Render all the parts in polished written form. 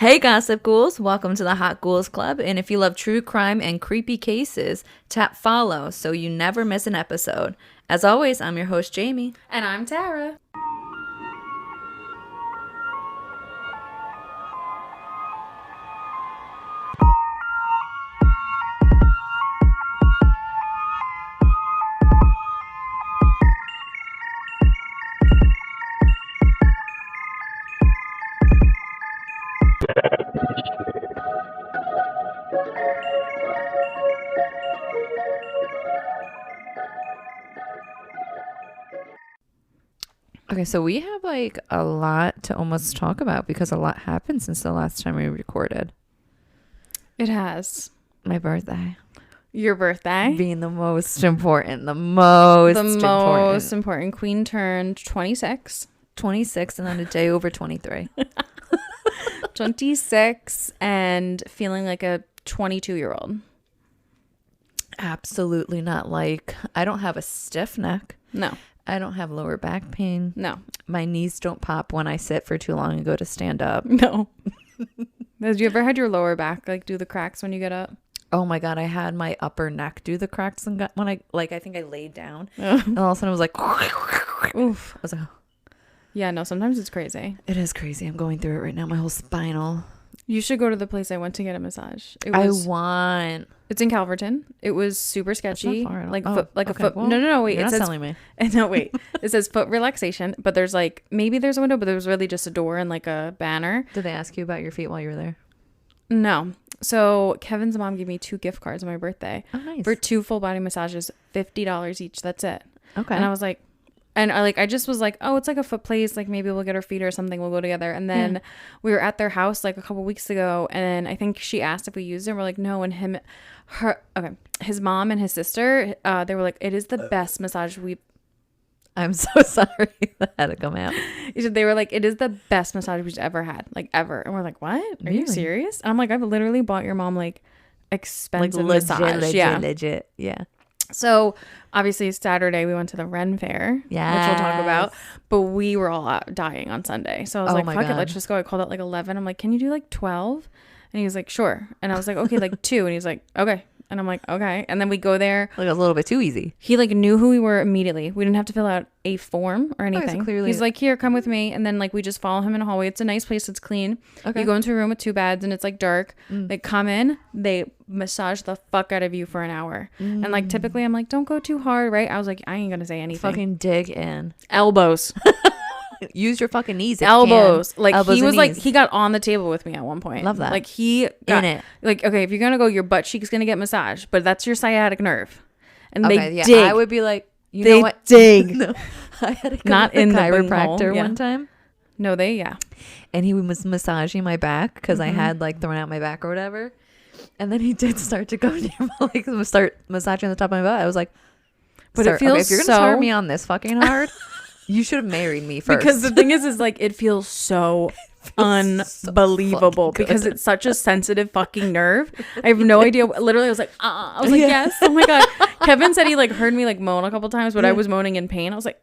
Hey Gossip Ghouls, welcome to the Hot Ghouls Club, and if you love true crime and creepy cases, tap follow so you never miss an episode. As always, I'm your host Jamie. And I'm Tara. Okay, so we have like a lot to almost talk about because a lot happened since the last time we recorded. It has. My birthday. Your birthday? Being the most important. The most important. Queen turned 26. 26 and then a day over 23. 26 and feeling like a 22-year-old. Absolutely not. Like, I don't have a stiff neck. No. I don't have lower back pain. No. My knees don't pop when I sit for too long and go to stand up. No. Have you ever had your lower back like do the cracks when you get up? Oh my God, I had my upper neck do the cracks and when I think I laid down and all of a sudden it was like oof. I was like, yeah, no, sometimes it's crazy. It is crazy. I'm going through it right now. My whole spinal. You should go to the place I went to get a massage. It's in Calverton. It was super sketchy. Not far like a foot. Well, No. Wait. You're It not says telling me. no. Wait. It says foot relaxation, but there's like maybe there's a window, but there was really just a door and like a banner. Did they ask you about your feet while you were there? No. So Kevin's mom gave me 2 gift cards on my birthday. Oh, nice. For 2 full body massages, $50 each. That's it. Okay. And I was like, I just was like, oh, it's like a foot place. Like maybe we'll get our feet or something. We'll go together. And then we were at their house like a couple weeks ago. And I think she asked if we used it. We're like, no. And his mom and his sister, they were like, it is the best massage I'm so sorry that had to come out. They were like, it is the best massage we've ever had, like ever. And we're like, what? Are you serious? And I'm like, I've literally bought your mom like expensive massage. Legit. Yeah. So obviously Saturday we went to the Ren Fair, which we'll talk about, but we were all out dying on Sunday. So I was like, fuck it, let's just go. I called at like 11. I'm like, can you do like 12? And he was like, sure. And I was like, okay, like 2. And he's like, okay. And I'm like, okay. And then we go there. Like a little bit too easy. He like knew who we were immediately. We didn't have to fill out a form or anything. So clearly. He's like, here, come with me. And then like we just follow him in a hallway. It's a nice place. It's clean. Okay. You go into a room with 2 beds and it's like dark. They come in, they massage the fuck out of you for an hour. And like typically I'm like, don't go too hard, right? I was like, I ain't gonna say anything. Fucking dig in. Elbows. Use your fucking knees. Elbows. Like elbows he was like, knees. he got on the table with me at one point. Love that. Like he got in it. Like, okay, if you're gonna go, your butt cheek's gonna get massaged, but that's your sciatic nerve. And okay, they dig. I would be like, you they know what? dig. No. I had to go Not with in the the chiropractor one time. No, And he was massaging my back because I had like thrown out my back or whatever. And then he did start to go near like start massaging the top of my butt. I was like, but it feels if you're gonna start me on this fucking hard, you should have married me first. Because the thing is like it feels so unbelievable so because it's such a sensitive fucking nerve. I have no idea. Literally, I was like, I was like, yes. Oh my god. Kevin said he like heard me like moan a couple times, but I was moaning in pain. I was like,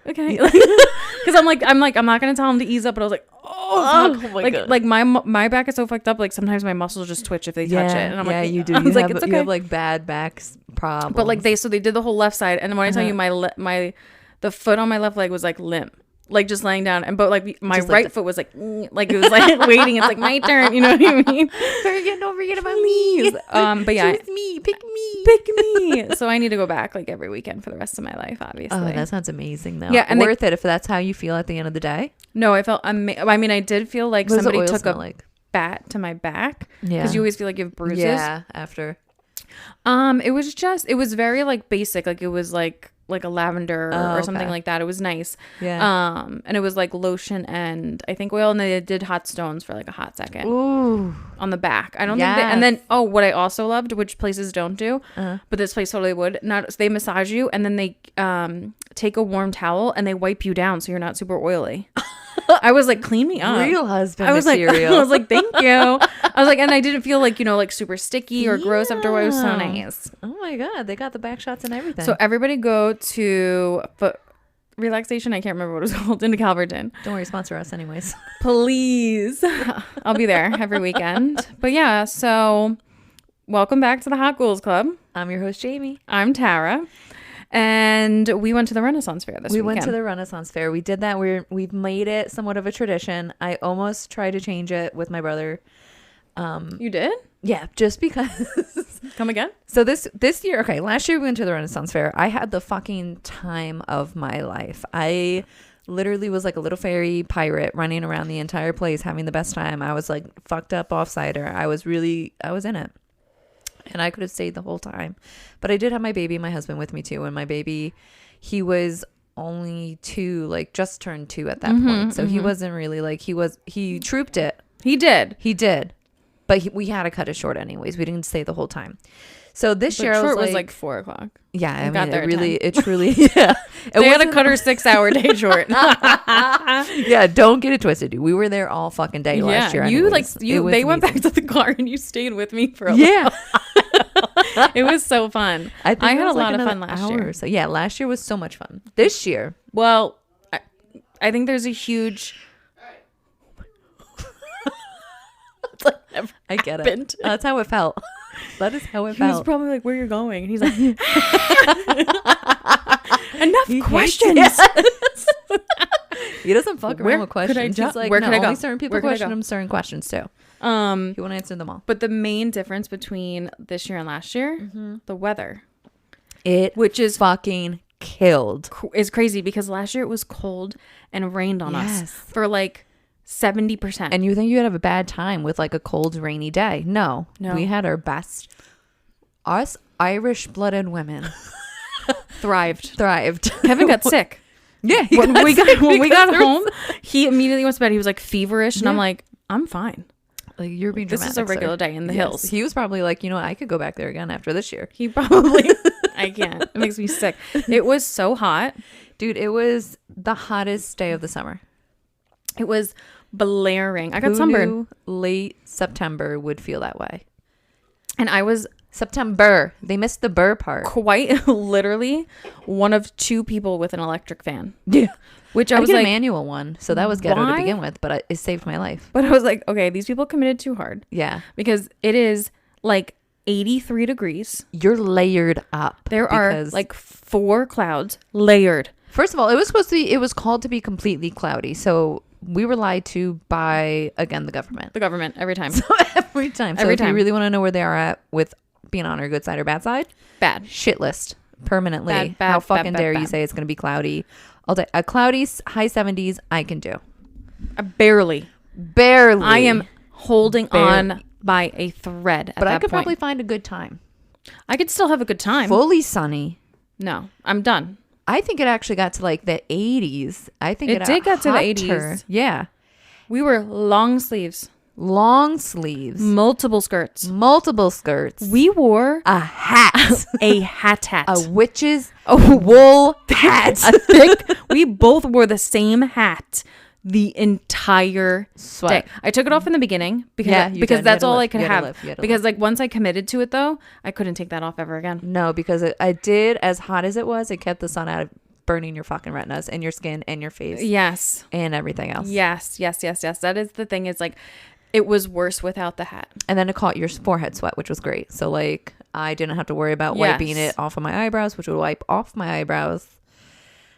okay, because I'm not gonna tell him to ease up, but I was like, oh my god. Like my back is so fucked up. Like sometimes my muscles just twitch if they touch it, and I'm like, you do. I was like, it's okay. You have like bad back problems. But like they did the whole left side, and when I tell you the foot on my left leg was like limp, like just laying down, and but like my just right foot was like it was like waiting. It's like my turn, you know what I mean? Don't forget about me. But yeah, choose me, pick me. So I need to go back like every weekend for the rest of my life. Obviously. Oh, that sounds amazing though. Yeah, and worth it if that's how you feel at the end of the day. No, I felt. I mean, I did feel like somebody took a bat to my back. Yeah, because you always feel like you have bruises. Yeah, after. It was very like basic. Like it was like a lavender or something like that. It was nice. Yeah. And it was like lotion and I think oil, and they did hot stones for like a hot second. Ooh. On the back. I don't think and then what I also loved, which places don't do, but this place totally would. They massage you and then they take a warm towel and they wipe you down so you're not super oily. I was like, clean me up. Real husband material. I was like, thank you. I was like, and I didn't feel like, like super sticky or gross afterward. It was so nice. Oh my God. They got the back shots and everything. So everybody go to relaxation. I can't remember what it was called, in Calverton. Don't worry, sponsor us anyways. Please. I'll be there every weekend. But yeah, so welcome back to the Hot Ghouls Club. I'm your host, Jamie. I'm Tara. And we went to the Renaissance Fair this weekend. We went to the Renaissance Fair. We did that. We've made it somewhat of a tradition. I almost tried to change it with my brother. You did? Yeah, just because. Come again? So this year, okay, last year we went to the Renaissance Fair. I had the fucking time of my life. I literally was like a little fairy pirate running around the entire place having the best time. I was like fucked up off-cider. I was in it. And I could have stayed the whole time. But I did have my baby, my husband with me too. And my baby, he was only 2, like just turned 2 at that point. So he wasn't really like, he trooped it. He did. But we had to cut it short anyways. We didn't stay the whole time. So this year short I was like 4 o'clock. Yeah, I got mean, there it truly, yeah. They had to cut her 6-hour day short. Yeah, don't get it twisted, dude. We were there all fucking day last year. Anyways. They went back to the car and you stayed with me for a yeah. It was so fun. I had a lot of fun last year. So yeah, last year was so much fun. This year, well, I think there's a huge. I get it. That's how it felt. That is how it felt. He was probably like, "Where you're going?" And he's like, "Enough questions." Yes. He doesn't fuck around with questions. He's like, where can I go? Only certain people question him certain questions too. He won't answer them all. But the main difference between this year and last year, the weather, which is fucking killed, is crazy because last year it was cold and rained on us for like 70%. And you think you'd have a bad time with like a cold, rainy day? No. We had our best. Us Irish-blooded women thrived. Kevin got sick. Yeah. When we got home, he immediately went to bed. He was like feverish, and I'm like, I'm fine. Like, you're being dramatic. This is a regular day in the hills. He was probably like, you know, I could go back there again after this year. He probably. I can't. It makes me sick. It was so hot, dude. It was the hottest day of the summer. It was blaring. I got sunburned. Late September would feel that way. And I was September. They missed the burr part. Quite literally one of 2 people with an electric fan. Yeah. Which I was like, a manual one. So that was ghetto to begin with, but it saved my life. But I was like, okay, these people committed too hard. Yeah. Because it is like 83 degrees. You're layered up. There are like 4 clouds layered. First of all, it was called to be completely cloudy. So we were lied to by, again, the government. The government, every time. So every time. So if you really want to know where they are at with being on our good side or bad side, bad. Shit list permanently. Bad, How fucking bad, dare bad. You say it's going to be cloudy all day? A cloudy high 70s, I can do. Barely. I am holding on by a thread at that point. But I could probably find a good time. I could still have a good time. Fully sunny. No, I'm done. I think it actually got to like the 80s. I think it did get to the 80s. Yeah. We were long sleeves. Multiple skirts. We wore a hat. A hat. A witch's wool hat. A thick. We both wore the same hat the entire day. I took it off in the beginning because that's all I could have. Because like once I committed to it though, I couldn't take that off ever again. No, because I did, as hot as it was, it kept the sun out of burning your fucking retinas and your skin and your face. Yes. And everything else. Yes. That is the thing, is like it was worse without the hat. And then it caught your forehead sweat, which was great. So like I didn't have to worry about wiping it off of my eyebrows, which would wipe off my eyebrows.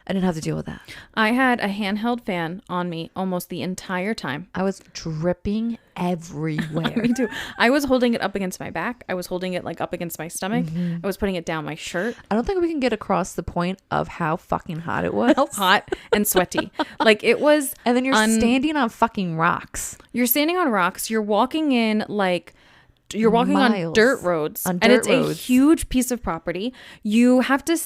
I didn't have to deal with that. I had a handheld fan on me almost the entire time. I was dripping everywhere. Me too. I was holding it up against my back. I was holding it like up against my stomach. I was putting it down my shirt. I don't think we can get across the point of how fucking hot it was. Hot and sweaty. Like it was. And then you're standing on fucking rocks. You're standing on rocks. You're walking in like... You're walking on dirt roads, and it's a huge piece of property. You have to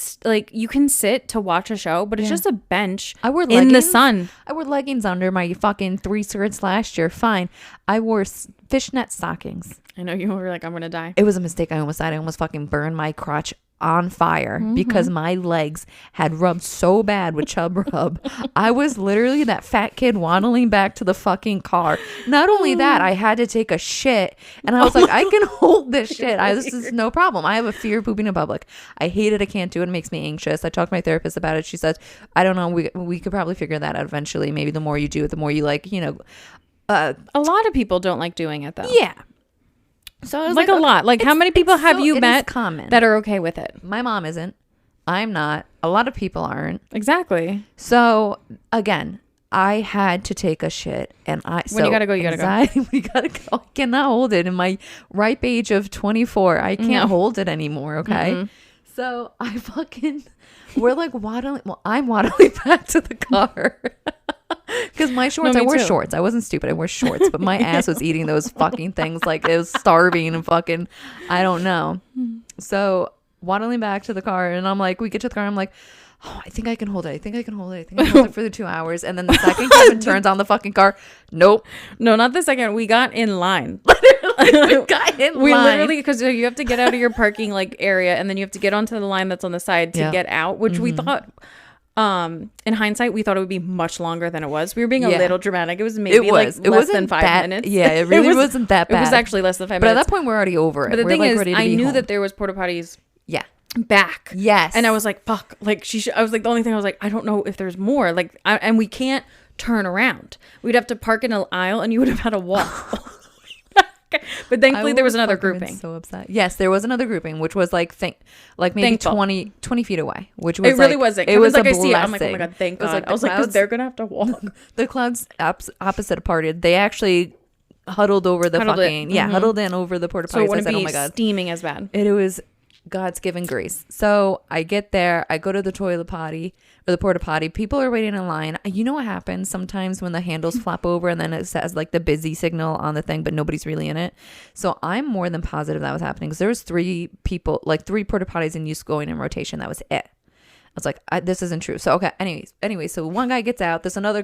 you can sit to watch a show, but it's just a bench in the sun. I wore leggings under my fucking 3 skirts last year. Fine. I wore fishnet stockings. I know you were like, I'm gonna die. It was a mistake. I almost died. I almost fucking burned my crotch on fire because my legs had rubbed so bad with Chub Rub. I was literally that fat kid waddling back to the fucking car. Not only that, I had to take a shit, and I was like, I can hold this shit. This is no problem. I have a fear of pooping in public. I hate it. I can't do it. It makes me anxious. I talked to my therapist about it. She said, I don't know. We could probably figure that out eventually. Maybe the more you do it, the more you like, a lot of people don't like doing it though. Yeah. So I was like a lot. Like how many people have you met that are okay with it? My mom isn't. I'm not. A lot of people aren't. Exactly. So again, I had to take a shit, and when you gotta go, you gotta go. We gotta go. I cannot hold it in my ripe age of 24. I can't hold it anymore. Okay. So we're like waddling. Well, I'm waddling back to the car. Because my shorts, I wore shorts. I wasn't stupid. I wore shorts, but my ass was eating those fucking things like it was starving and fucking, I don't know. So waddling back to the car, and I'm like, we get to the car, I'm like, oh, I think I can hold it. I think I can hold it. I think I can hold it for the 2 hours. And then the second Kevin turns on the fucking car, nope. No, not the second. We got in line. We got in line. We literally, because you have to get out of your parking like area, and then you have to get onto the line that's on the side to get out, which we thought. In hindsight, we thought it would be much longer than it was. We were being a little dramatic. It was maybe less than 5 minutes. Yeah, it really wasn't that bad. It was actually less than 5 but minutes. But at that point, we're already over it. But the we're thing like is, ready to I be knew home. that there was porta potties. Yeah. Back. Yes. And I was like, fuck. Like I was like, the only thing I was like, I don't know if there's more. Like, and we can't turn around. We'd have to park in an aisle, and you would have had to walk. But thankfully there was another grouping. So upset. Yes, there was another grouping, which was like maybe 20 feet away, which was it really wasn't. It was like, a I blessing. see it. I'm like, oh my god, thank God. I was like, because they're gonna have to walk. The clouds opposite parted. They actually huddled over the huddled in over the porta potties. So it wouldn't I said, be oh my god, steaming as bad. It was God's given grace. So I get there, I go to the toilet potty or the porta potty. People are waiting in line. You know what happens sometimes when the handles flap over and then it says like the busy signal on the thing, but nobody's really in it. So I'm more than positive that was happening because there was 3 people, like 3 porta potties in use going in rotation. That was it. I was like, this isn't true. So okay. Anyways, so one guy gets out. This another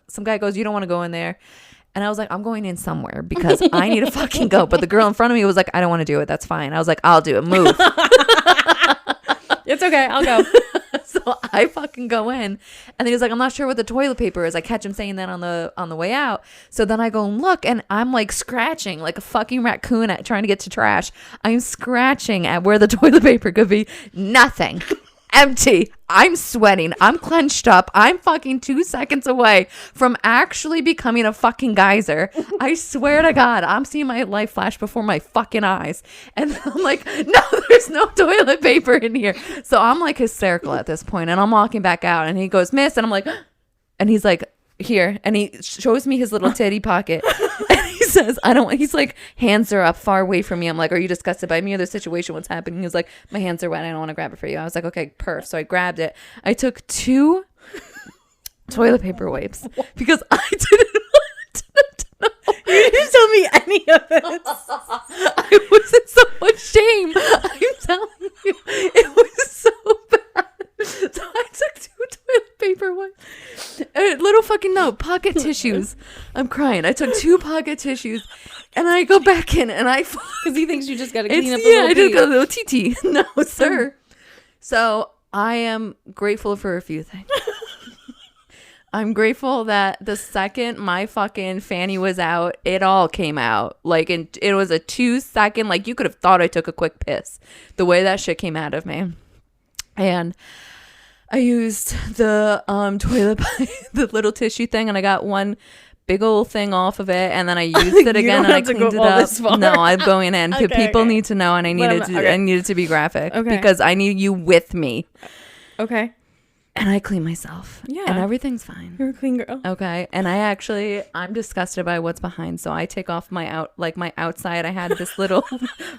some guy goes, you don't want to go in there. And I was like, I'm going in somewhere because I need to fucking go. But the girl in front of me was like, I don't want to do it. That's fine. I was like, I'll do it. Move. It's okay. I'll go. So I fucking go in. And then he's like, I'm not sure what the toilet paper is. I catch him saying that on the way out. So then I go and look, and I'm like scratching like a fucking raccoon at trying to get to trash. I'm scratching at where the toilet paper could be. Nothing. Empty. I'm sweating. I'm clenched up. I'm fucking 2 seconds away from actually becoming a fucking geyser. I swear to God, I'm seeing my life flash before my fucking eyes. And I'm like, no, there's no toilet paper in here. So I'm like hysterical at this point, and I'm walking back out, and he goes, miss. And I'm like, and he's like, here. And he shows me his little titty pocket. And he says, he's like, hands are up far away from me. I'm like, are you disgusted by me or the situation? What's happening? He was like, my hands are wet. I don't want to grab it for you. I was like, okay, perf. So I grabbed it. I took 2 toilet paper wipes because I didn't want to know. You didn't tell me any of it. I was in so much shame. I'm telling you, it was so bad. So I took 2 toilet paper wipes, a little fucking pocket tissues. I'm crying. I took 2 pocket tissues, and I go back in, and because he thinks you just got to clean up. I just got a little TT. No, sir. So I am grateful for a few things. I'm grateful that the second my fucking fanny was out, it all came out. Like, it was a 2-second, like, you could have thought I took a quick piss. The way that shit came out of me. And I used the toilet, the little tissue thing, and I got one big old thing off of it, and then I used it again, and I cleaned it up. No, I'm going in. People need to know, and I needed to be graphic because I need you with me. Okay. And I clean myself. Yeah. And everything's fine. You're a clean girl. Okay. And I'm disgusted by what's behind. So I take off my outside. I had this little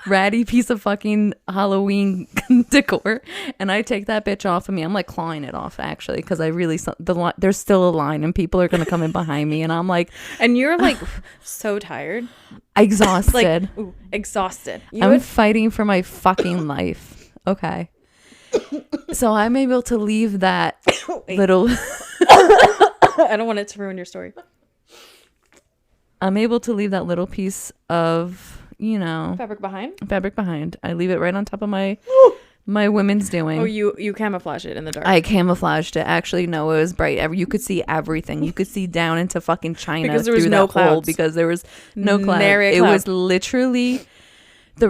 ratty piece of fucking Halloween decor. And I take that bitch off of me. I'm like clawing it off actually. Because there's still a line and people are going to come in behind me. And I'm like. And you're like so tired. Exhausted. Exhausted. I'm fighting for my fucking life. Okay. So I'm able to leave that little I don't want it to ruin your story. I'm able to leave that little piece of, fabric behind. I leave it right on top of my My women's doing. Oh, you camouflage it in the dark. I camouflaged it. Actually, no, it was bright. You could see everything. You could see down into fucking China because there was through no that hole clouds. because there was no cloud. Nary a It cloud. was literally,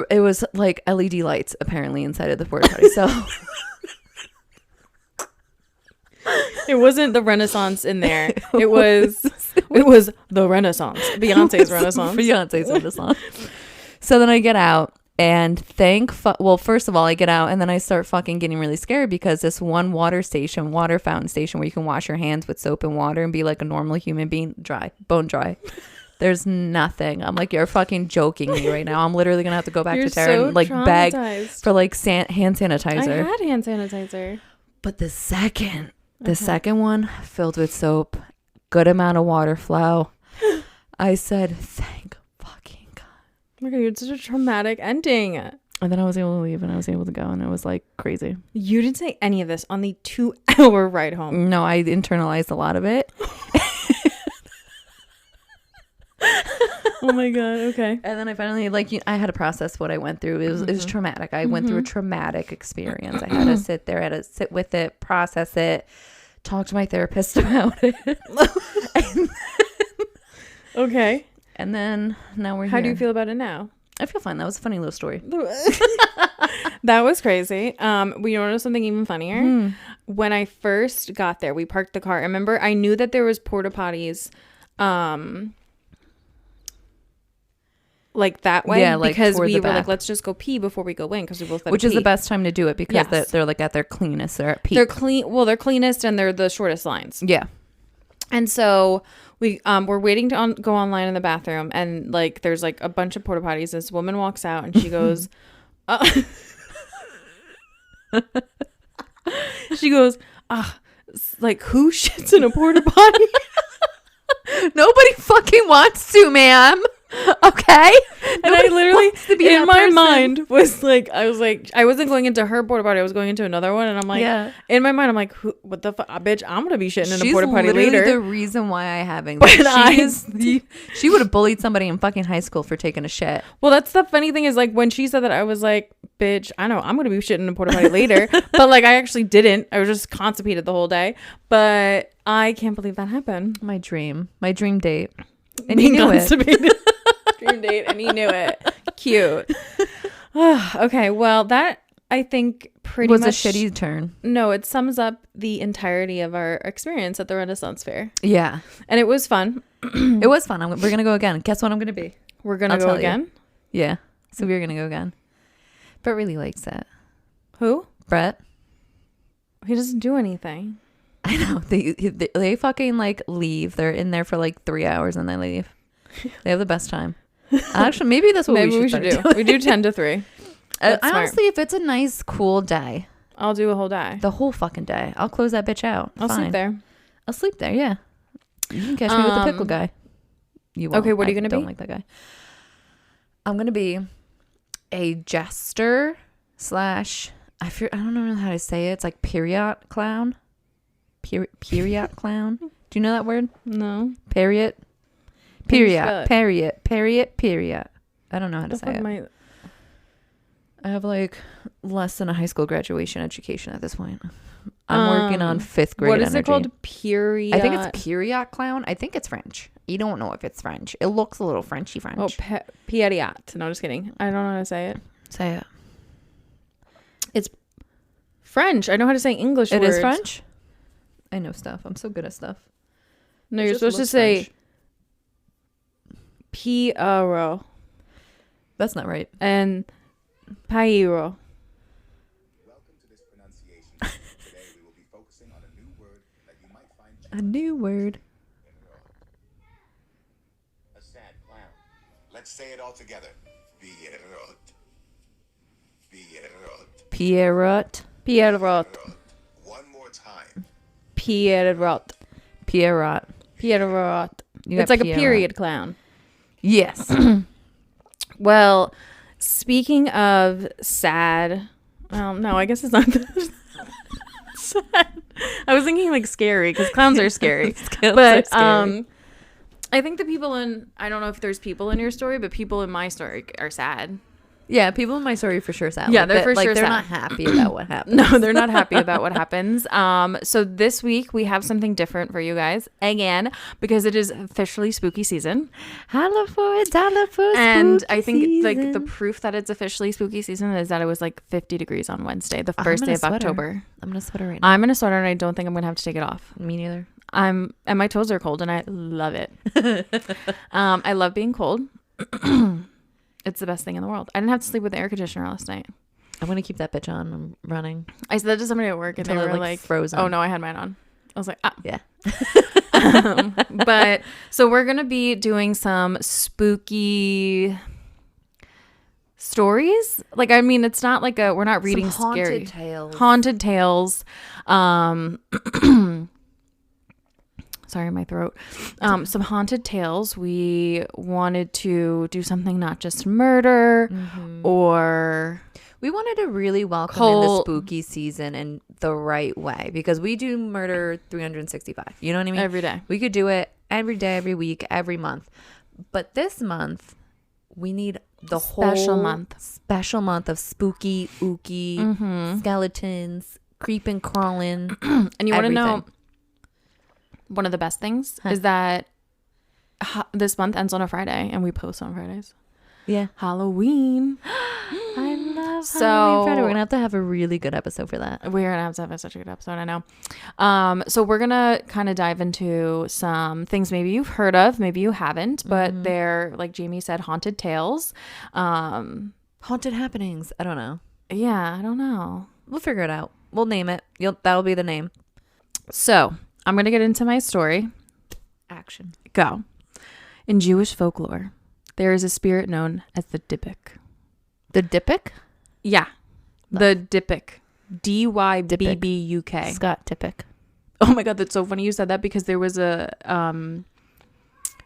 it was like LED lights apparently inside of the porta potty. So it wasn't the Renaissance in there. It was the Renaissance. Beyonce's Renaissance. Beyonce's Renaissance. So then I get out. And well, first of all, I get out and then I start fucking getting really scared because this one water fountain station where you can wash your hands with soap and water and be like a normal human being, bone dry. There's nothing. I'm like, you're fucking joking me right now. I'm literally gonna have to go back You're to Tara so and like bag traumatized. for like hand sanitizer. I had hand sanitizer. But the second one filled with soap, good amount of water flow. I said, thank fucking God. Oh my God, you had such a traumatic ending. And then I was able to leave and I was able to go and it was like crazy. You didn't say any of this on the 2-hour ride home. No, I internalized a lot of it. Oh my God. Okay. And then I finally I had to process what I went through. It was traumatic. I went through a traumatic experience. I had to sit there, I had to sit with it, process it, talk to my therapist about it. Okay. And then now we're here. How do you feel about it now? I feel fine. That was a funny little story. That was crazy. We noticed something even funnier. When I first got there, we parked the car. I remember I knew that there was porta potties like that way, Yeah, like because toward we the were like, back. let's just go pee before we go in, because we both had to Which is pee. the best time to do it because Yes. they're like at their cleanest. They're at peak. They're clean. Well, they're cleanest and they're the shortest lines. Yeah. And so we're waiting to go online in the bathroom, and like there's like a bunch of porta potties. This woman walks out and she goes, she goes, like, who shits in a porta potty? Nobody fucking wants to, ma'am. Okay. And I literally, to be in that my person. mind, was like, I wasn't going into her porta potty. I was going into another one, and I'm like, Yeah. in my mind, I'm like, what the fuck, bitch? I'm gonna be shitting in a She's porta potty literally later. the reason why I haven't. But She would have bullied somebody in fucking high school for taking a shit. Well, that's the funny thing is, like, when she said that, I was like, bitch, I know I'm gonna be shitting in a porta potty later, but like I actually didn't. I was just constipated the whole day. But I can't believe that happened. My dream date, and Being you knew it. constipated. Dream date, and you knew it. Cute. Okay, well, that I think pretty Was much a shitty turn. No, it sums up the entirety of our experience at the Renaissance Fair, Yeah, and it was fun. it was fun. We're gonna go again. Guess what I'm gonna be? We're gonna I'll go tell you. again. Yeah, so we're gonna go again. Brett really likes it. Who? Brett. He doesn't do anything. I know they fucking like leave. They're in there for like 3 hours and they leave. They have the best time. Actually, maybe that's what Maybe we should do. We do 10 to 3. I Smart. honestly, if it's a nice, cool day, I'll do a whole day. the whole fucking day, I'll close that bitch out. I'll Fine. sleep there. I'll sleep there. Yeah, you can catch me with the pickle guy. You won't. Okay, what are you gonna don't be? like that guy. I'm gonna be a jester / I don't know how to say it. It's like period clown. Period clown. Do you know that word? No. Period. How do you Period. spell it? Period. I don't know how to say it. I have like less than a high school graduation education at this point. I'm working on 5th grade What is energy. it called? Period. I think it's period clown. I think it's French. You don't know if it's French. It looks a little Frenchy French. Oh, period. No, just kidding. I don't know how to say it. Say it. It's French. I know how to say English It words. is French? I know stuff. I'm so good at stuff. No, It you're just supposed to looks say French. Piero That's not right. and Pairo. Welcome to this pronunciation. Today we will be focusing on a new word that you might find A new word. a sad clown. Let's say it all together. Pierrot. Pierrot. Pierrot. Pierrot. One more time. Pierrot. Pierrot. Pierrot. You It's got like a Pierrot. period clown. Yes. Well, speaking of sad, no, I guess it's not that sad. I was thinking like scary, because clowns are scary. Clowns But are scary. I think the people in, I don't know if there's people in your story, but people in my story are sad. Yeah, people in my story for sure sad. Yeah, Like, they're for sure they're sad. not happy about what happened. No, they're not happy about what happens. So this week we have something different for you guys again because it is officially spooky season. Holla for it, dollar for And spooky I think like the season. proof that it's officially spooky season is that it was like 50 degrees on Wednesday, the I'm first in day a of sweater. October. I'm in a sweater right now. I'm in a sweater and I don't think I'm gonna have to take it off. Me neither. And my toes are cold and I love it. I love being cold. It's the best thing in the world. I didn't have to sleep with the air conditioner last night. I'm gonna keep that bitch on. I'm running. I said that to somebody at work and Until they it, were like, like, frozen. oh no, I had mine on. I was like, ah. Yeah. But so we're going to be doing some spooky stories. Like, I mean, it's not like we're not reading Some haunted scary tales. haunted tales. Sorry, my throat. Some haunted tales. We wanted to do something not just murder or We wanted to really welcome in the spooky season in the right way because we do murder 365. You know what I mean? every day. We could do it every day, every week, every month. But this month, we need the Special whole month. special month of spooky, ooky, skeletons, creeping, crawling. And you want to know everything. one of the best things is that this month ends on a Friday and we post on Fridays. Yeah. Halloween. I love So- Halloween Friday. We're going to have a really good episode for that. We're gonna have to have such a good episode, I know. So we're gonna kind of dive into some things maybe you've heard of, maybe you haven't, but they're, like Jamie said, haunted tales. Haunted happenings. I don't know. Yeah, I don't know. We'll figure it out. We'll name it. That'll be the name. So I'm gonna get into my story. Action. Go. In Jewish folklore, there is a spirit known as the Dybbuk. The Dybbuk? Yeah, the Dybbuk. Dybbuk. Scott Dybbuk. Oh my god, that's so funny you said that because there was a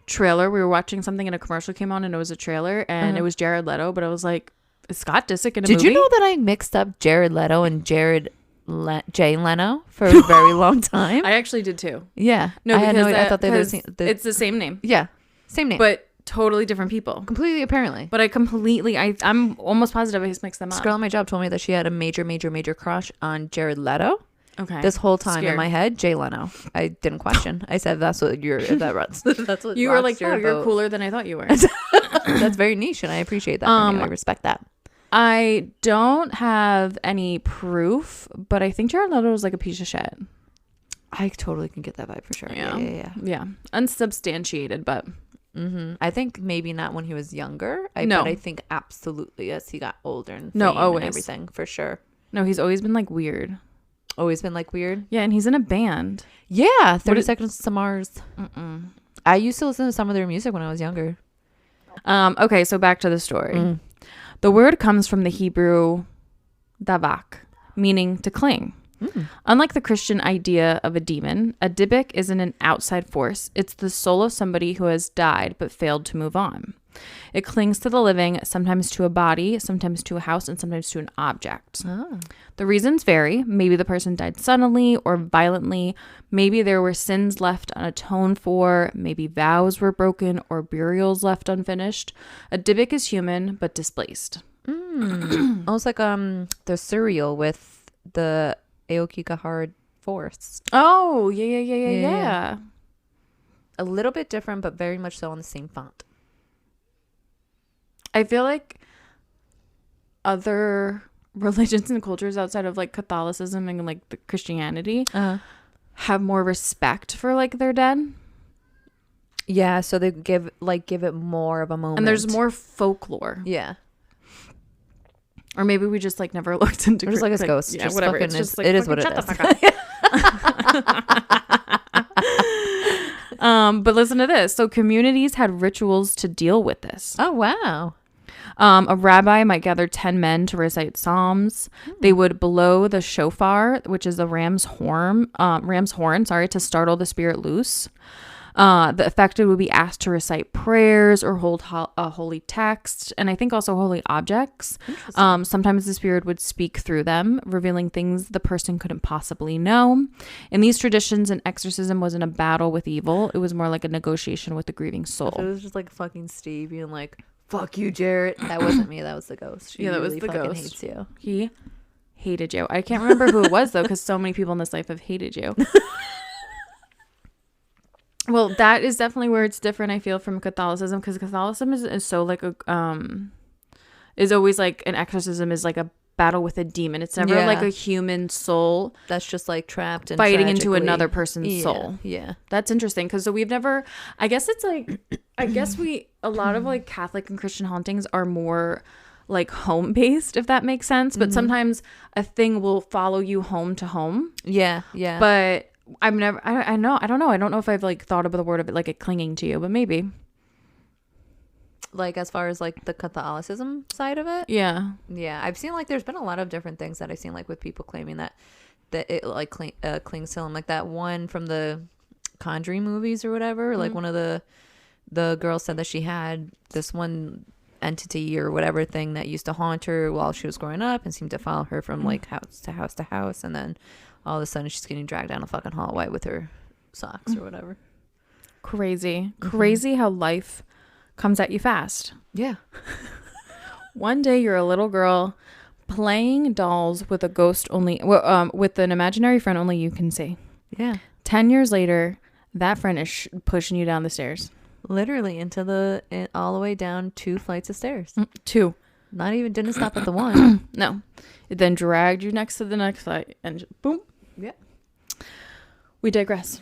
trailer. We were watching something and a commercial came on and it was a trailer and it was Jared Leto, but I was like, is Scott Disick in a movie? Did you know that I mixed up Jared Leto and Jay Leno for a very long time? I actually did too. Yeah. No, I because had no idea. I that- thought they were because it's the same name, yeah, same name, but totally different people. completely apparently. But I'm almost positive I just mixed them up. This girl at my job told me that she had a major crush on Jared Leto. Okay. This whole time Scared. in my head, Jay Leno. I didn't question. I said, "That's what you're." If that runs. That's what You were like, rocks your oh, you're boat." cooler than I thought you were. That's very niche, and I appreciate that. From you. I respect that. I don't have any proof, but I think Jared Leto was like a piece of shit. I totally can get that vibe for sure. Yeah. Unsubstantiated, but I think maybe not when he was younger. No. But I think absolutely as he got older and No, fame always. and everything for sure. no, he's always been like weird. Always been like weird. Yeah, and he's in a band. Yeah, 30 is- Seconds to Mars. I used to listen to some of their music when I was younger. Okay, so back to the story. The word comes from the Hebrew davak, meaning to cling. Unlike the Christian idea of a demon, a Dybbuk isn't an outside force. It's the soul of somebody who has died but failed to move on. It clings to the living, sometimes to a body, sometimes to a house, and sometimes to an object. The reasons vary. Maybe the person died suddenly or violently. Maybe there were sins left unatoned for. Maybe vows were broken or burials left unfinished. A Dybbuk is human but displaced. Almost like the cereal with the Aoki Gahara force. Oh, yeah. A little bit different, but very much so on the same font. I feel like other religions and cultures outside of like Catholicism and like the Christianity have more respect for like their dead. Yeah, so they give it more of a moment. And there's more folklore. Yeah. Or maybe we just like never looked into We're just like, it's ghosts. Yeah, Just whatever. fucking It's just is- like it is fucking what it shut the fuck up. But listen to this. So communities had rituals to deal with this. Oh, wow. A rabbi might gather 10 men to recite psalms. They would blow the shofar, which is a ram's horn, to startle the spirit loose. The affected would be asked to recite prayers or hold a holy text, and I think also holy objects. Sometimes the spirit would speak through them, revealing things the person couldn't possibly know. In these traditions, an exorcism wasn't a battle with evil. It was more like a negotiation with the grieving It soul. was just like fucking Steve being like, Fuck you, Jarrett. That wasn't me. That was the ghost. She Yeah, that was really the fucking ghost. hates you. He hated you. I can't remember who it was though, because so many people in this life have hated you. Well, that is definitely where it's different, I feel, from Catholicism, because Catholicism is so like a is always like an exorcism is like a battle with a demon. It's never like a human soul that's just like trapped and fighting into tragically another person's soul. Yeah. That's interesting, because so we've never, I guess it's like, I guess a lot of like Catholic and Christian hauntings are more like home based, if that makes sense. But sometimes a thing will follow you home to home. Yeah. Yeah. But I've never, I don't know if I've like thought about the word of it like it clinging to you, but maybe. Like as far as like the Catholicism side of it. Yeah. Yeah. I've seen like there's been a lot of different things that I've seen like with people claiming that it like clings to them. Like that one from the Conjuring movies or whatever. Like one of the girls said that she had this one entity or whatever thing that used to haunt her while she was growing up and seemed to follow her from like house to house to house, and then all of a sudden she's getting dragged down a fucking hallway with her socks or whatever. Crazy how life comes at you fast. Yeah. One day you're a little girl playing dolls with a ghost only with an imaginary friend only you can see. Yeah. 10 years later, that friend is pushing you down the stairs. Literally all the way down 2 flights of stairs. 2. Not even, didn't stop at the one. No. It then dragged you next to the next flight and boom. Yeah. We digress.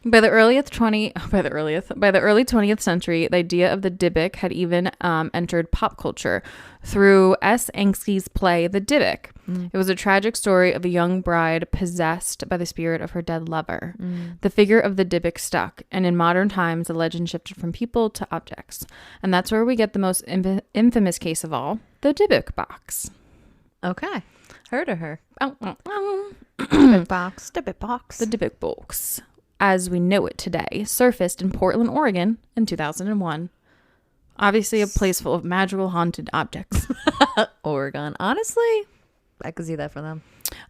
By the early 20th century, the idea of the Dybbuk had even entered pop culture through S. Anksky's play The Dybbuk. It was a tragic story of a young bride possessed by the spirit of her dead lover. The figure of the Dybbuk stuck, and in modern times, the legend shifted from people to objects. And that's where we get the most infamous case of all, the Dybbuk Box. Okay. Heard of her. Dybbuk Box. Dybbuk Box. The Dybbuk Box, as we know it today, surfaced in Portland, Oregon in 2001. Obviously a place full of magical haunted objects. Oregon. Honestly, I could see that for them.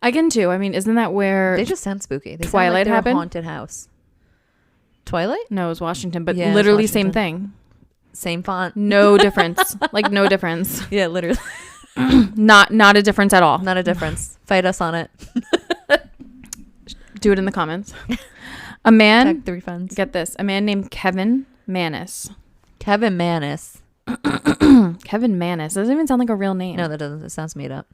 I can too. I mean, isn't that where They just sound spooky. They Twilight sound like they're happened? a haunted house. Twilight? No, it was Washington, but Yeah, it's literally Washington. same thing. Same font. No difference. Like no difference. Yeah, literally. Not a difference at all. Not a difference. Fight us on it. Do it in the comments. A man, Tag 3 friends. get this, a man named Kevin Manis. Kevin Manis. Kevin Manis. Doesn't even sound like a real name. No, that doesn't. It sounds made up.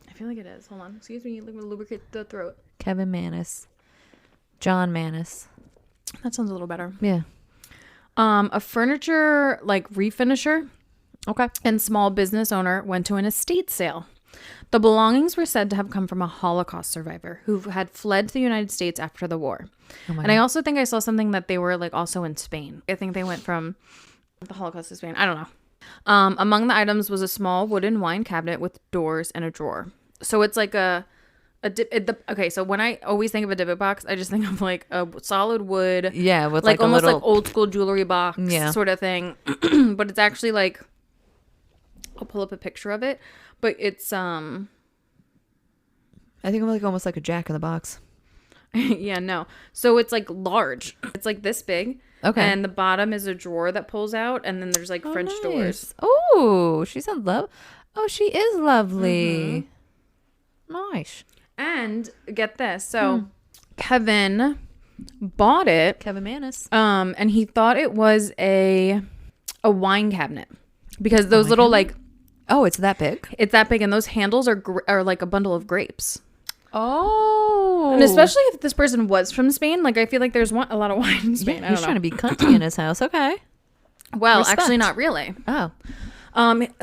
I feel like it is. Hold on. Excuse me. Let me lubricate the throat. Kevin Manis. John Manis. That sounds a little better. Yeah. A furniture like refinisher Okay. and small business owner went to an estate sale. The belongings were said to have come from a Holocaust survivor who had fled to the United States after the war. Oh my And I also think I saw something that they were like also in Spain. I think they went from the Holocaust to Spain. I don't know. Among the items was a small wooden wine cabinet with doors and a drawer. So it's like okay, so when I always think of a Dybbuk box, I just think of like a solid wood, Yeah, with like like, almost a little. like old school jewelry box sort of thing. But it's actually like, I'll pull up a picture of it, but it's I think of like almost like a Jack in the Box. yeah, no. So it's like large. It's like this big. Okay. And the bottom is a drawer that pulls out, and then there's like French doors. Oh, she's in love. Oh, she is lovely. Nice. And get this. So Kevin bought it. Kevin Manis. And he thought it was a wine cabinet because those little like Oh, it's that big. it's that big, and those handles are like a bundle of grapes. Oh. And especially if this person was from Spain, like I feel like there's a lot of wine in Spain. Yeah, he's trying to be cunty in his house. Okay. Well, Respect. actually, not really. Oh.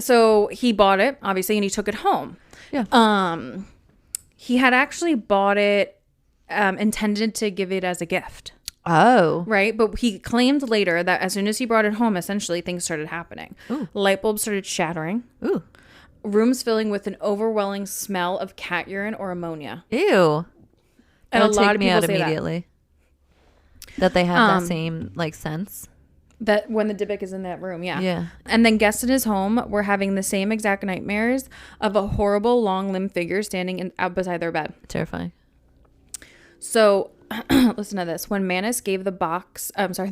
So he bought it obviously, and he took it home. Yeah. He had actually bought it, intended to give it as a gift. Oh. Right. But he claimed later that as soon as he brought it home, essentially things started happening. Ooh. Light bulbs started shattering. Ooh. Rooms filling with an overwhelming smell of cat urine or ammonia. Ew. And That'll a lot take of me people out say immediately. That they have that same like sense. that when the Dybbuk is in that room. Yeah. Yeah. And then guests in his home were having the same exact nightmares of a horrible long limbed figure standing out beside their bed. Terrifying. So listen to this. When Manis gave it is a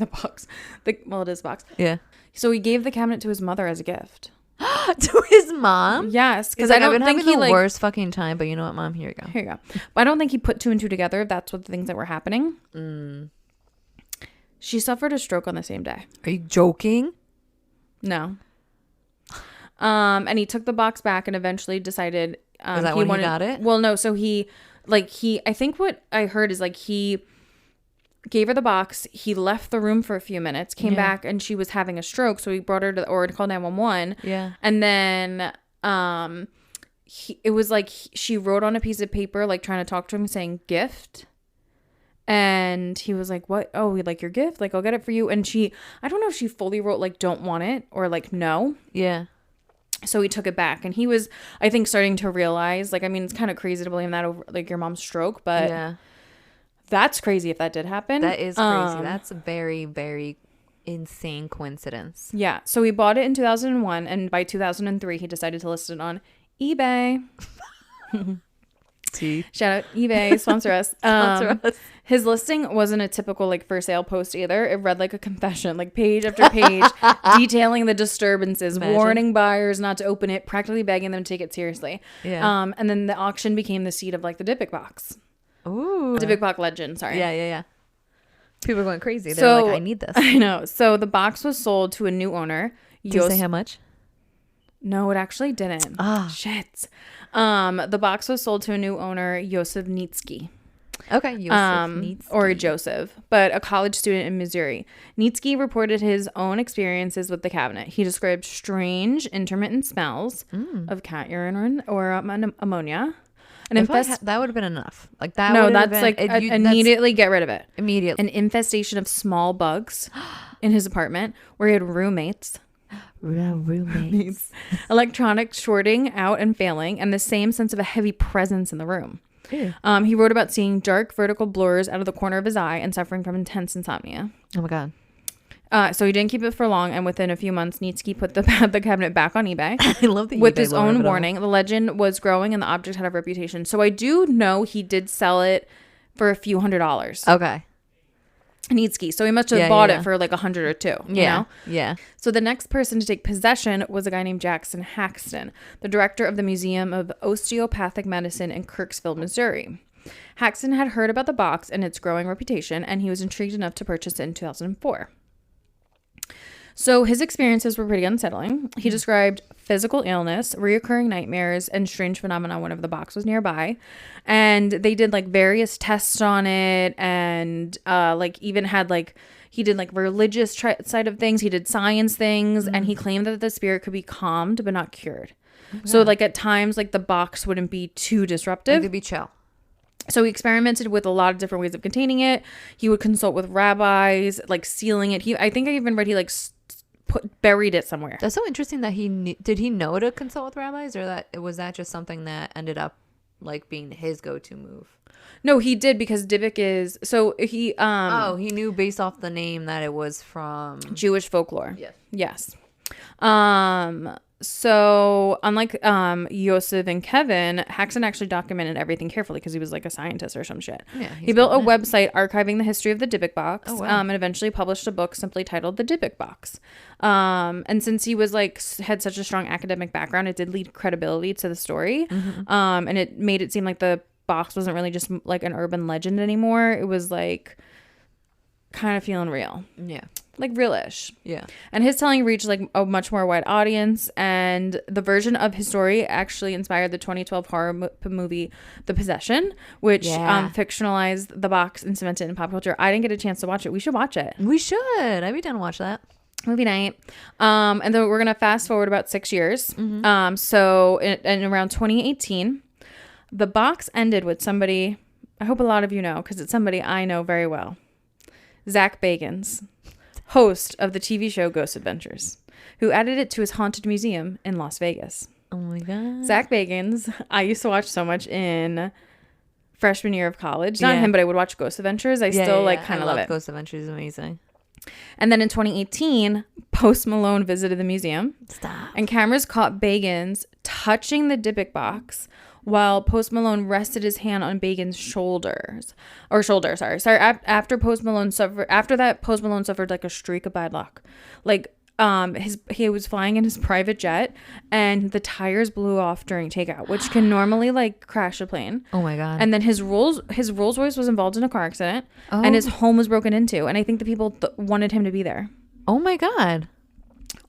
box. Yeah. So he gave the cabinet to his mother as a gift. To his mom? Yes, because Because I don't I've been think having he the like. worst fucking time, but you know what, Mom? Here you go. Here you go. But I don't think he put two and two together. If that's what the things that were happening. She suffered a stroke on the same day. Are you joking? No. And he took the box back and eventually decided. Is that when he got it? Well, no. So I think what I heard is like he gave her the box. He left the room for a few minutes, came back, and she was having a stroke. So he brought her to called 911. Yeah. And then it was like she wrote on a piece of paper, like trying to talk to him, saying gift. And he was like, what? Oh, we like your gift? Like, I'll get it for you. And I don't know if she fully wrote like don't want it or like no. Yeah. So he took it back, and he was, I think, starting to realize, like, I mean, it's kind of crazy to blame that over like your mom's stroke, but yeah, that's crazy if that did happen. that is crazy. That's a very, very insane coincidence. Yeah. So he bought it in 2001, and by 2003, he decided to list it on eBay. Shout out eBay, sponsor us. Sponsor us. His listing wasn't a typical like for sale post either. It read like a confession, like page after page, detailing the disturbances, warning buyers not to open it, practically begging them to take it seriously. Yeah. And then the auction became the seed of like the Dybbuk box. Ooh. Dybbuk Box legend, sorry. Yeah. People are going crazy. They're So, like, I need this. I know. So the box was sold to a new owner. Did you say how much? No, it actually didn't. Shit. The box was sold to a new owner, Joseph Nietzsche. Okay, Nietzsche. Or Joseph, but a college student in Missouri. Nietzsche reported his own experiences with the cabinet. He described strange, intermittent smells of cat urine or ammonia. And that would have been enough. Like that. No, would have that's been, like immediately get rid of it. Immediately. An infestation of small bugs in his apartment where he had roommates. Roommates. Electronic shorting out and failing, and the same sense of a heavy presence in the room. He wrote about seeing dark vertical blurs out of the corner of his eye and suffering from intense insomnia. Oh my god. So he didn't keep it for long, and within a few months, Nietzsche put the cabinet back on eBay. I love the with eBay his lore of own it all. warning. The legend was growing, and the object had a reputation. So I do know he did sell it for a few $100s. Okay. Nietzsche. So he must have bought it for like $100 or $200. You know? Yeah. So the next person to take possession was a guy named Jackson Haxton, the director of the Museum of Osteopathic Medicine in Kirksville, Missouri. Haxton had heard about the box and its growing reputation, and he was intrigued enough to purchase it in 2004. So his experiences were pretty unsettling. He described physical illness, reoccurring nightmares, and strange phenomena whenever the box was nearby. And they did like various tests on it, and like even had like he did like religious side of things. He did science things, and he claimed that the spirit could be calmed but not cured. So like at times like the box wouldn't be too disruptive. It could be chill. So he experimented with a lot of different ways of containing it. He would consult with rabbis, like sealing it. I think I even read he like buried it somewhere. That's so interesting that did he know to consult with rabbis, or was that just something that ended up like being his go-to move? No, he did, because Dybbuk is he he knew based off the name that it was from Jewish folklore. Yes. So unlike Yosef and Kevin, Haxton actually documented everything carefully because he was like a scientist or some shit. Yeah, he built a website archiving the history of the Dybbuk Box. Oh, wow. And eventually published a book simply titled The Dybbuk Box. And since he was like had such a strong academic background, it did lead credibility to the story. And it made it seem like the box wasn't really just like an urban legend anymore. It was like kind of feeling real. Yeah. Like real-ish. Yeah. And his telling reached like a much more wide audience, and the version of his story actually inspired the 2012 horror movie The Possession, which fictionalized the box and cemented it in pop culture. I didn't get a chance to watch it. We should watch it. We should. I'd be down to watch that. Movie night. And then we're gonna fast forward about 6 years. So in around 2018, the box ended with somebody I hope a lot of you know, because it's somebody I know very well. Zach Bagans, host of the TV show Ghost Adventures, who added it to his haunted museum in Las Vegas. Oh my god. Zach Bagans, I used to watch so much in freshman year of college. Not him, but I would watch Ghost Adventures. I still kind of love it. Ghost Adventures is amazing. And then in 2018, Post Malone visited the museum. Stop. And cameras caught Bagans touching the Dybbuk box while Post Malone rested his hand on Bagans' shoulder. After that, Post Malone suffered like a streak of bad luck. Like, he was flying in his private jet and the tires blew off during takeout, which can normally like crash a plane. Oh my God. And then his Rolls Royce was involved in a car accident, Oh. and his home was broken into, and I think the people wanted him to be there. Oh my God.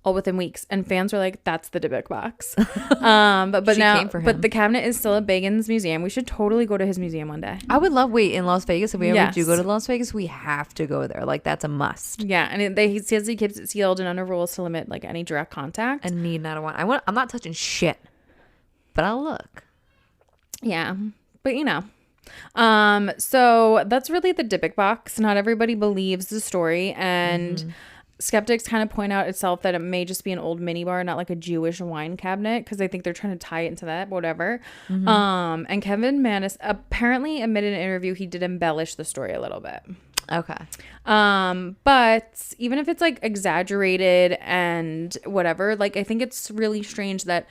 All within weeks, and fans were like, "That's the Dybbuk box." But She now, came for him. but the cabinet is still at Bacon's museum. We should totally go to his museum one day. I would love, in Las Vegas, if we ever do Yes. go to Las Vegas, we have to go there. Like, that's a must. Yeah, and he says he keeps it sealed and under rules to limit like any direct contact. And need not a one. I'm not touching shit, but I'll look. Yeah, but so that's really the Dybbuk box. Not everybody believes the story, and skeptics kind of point out itself that it may just be an old minibar, not like a Jewish wine cabinet, because I think they're trying to tie it into that, whatever. And Kevin Mannis apparently admitted in an interview he did embellish the story a little bit. Okay. But even if it's like exaggerated and whatever, like I think it's really strange that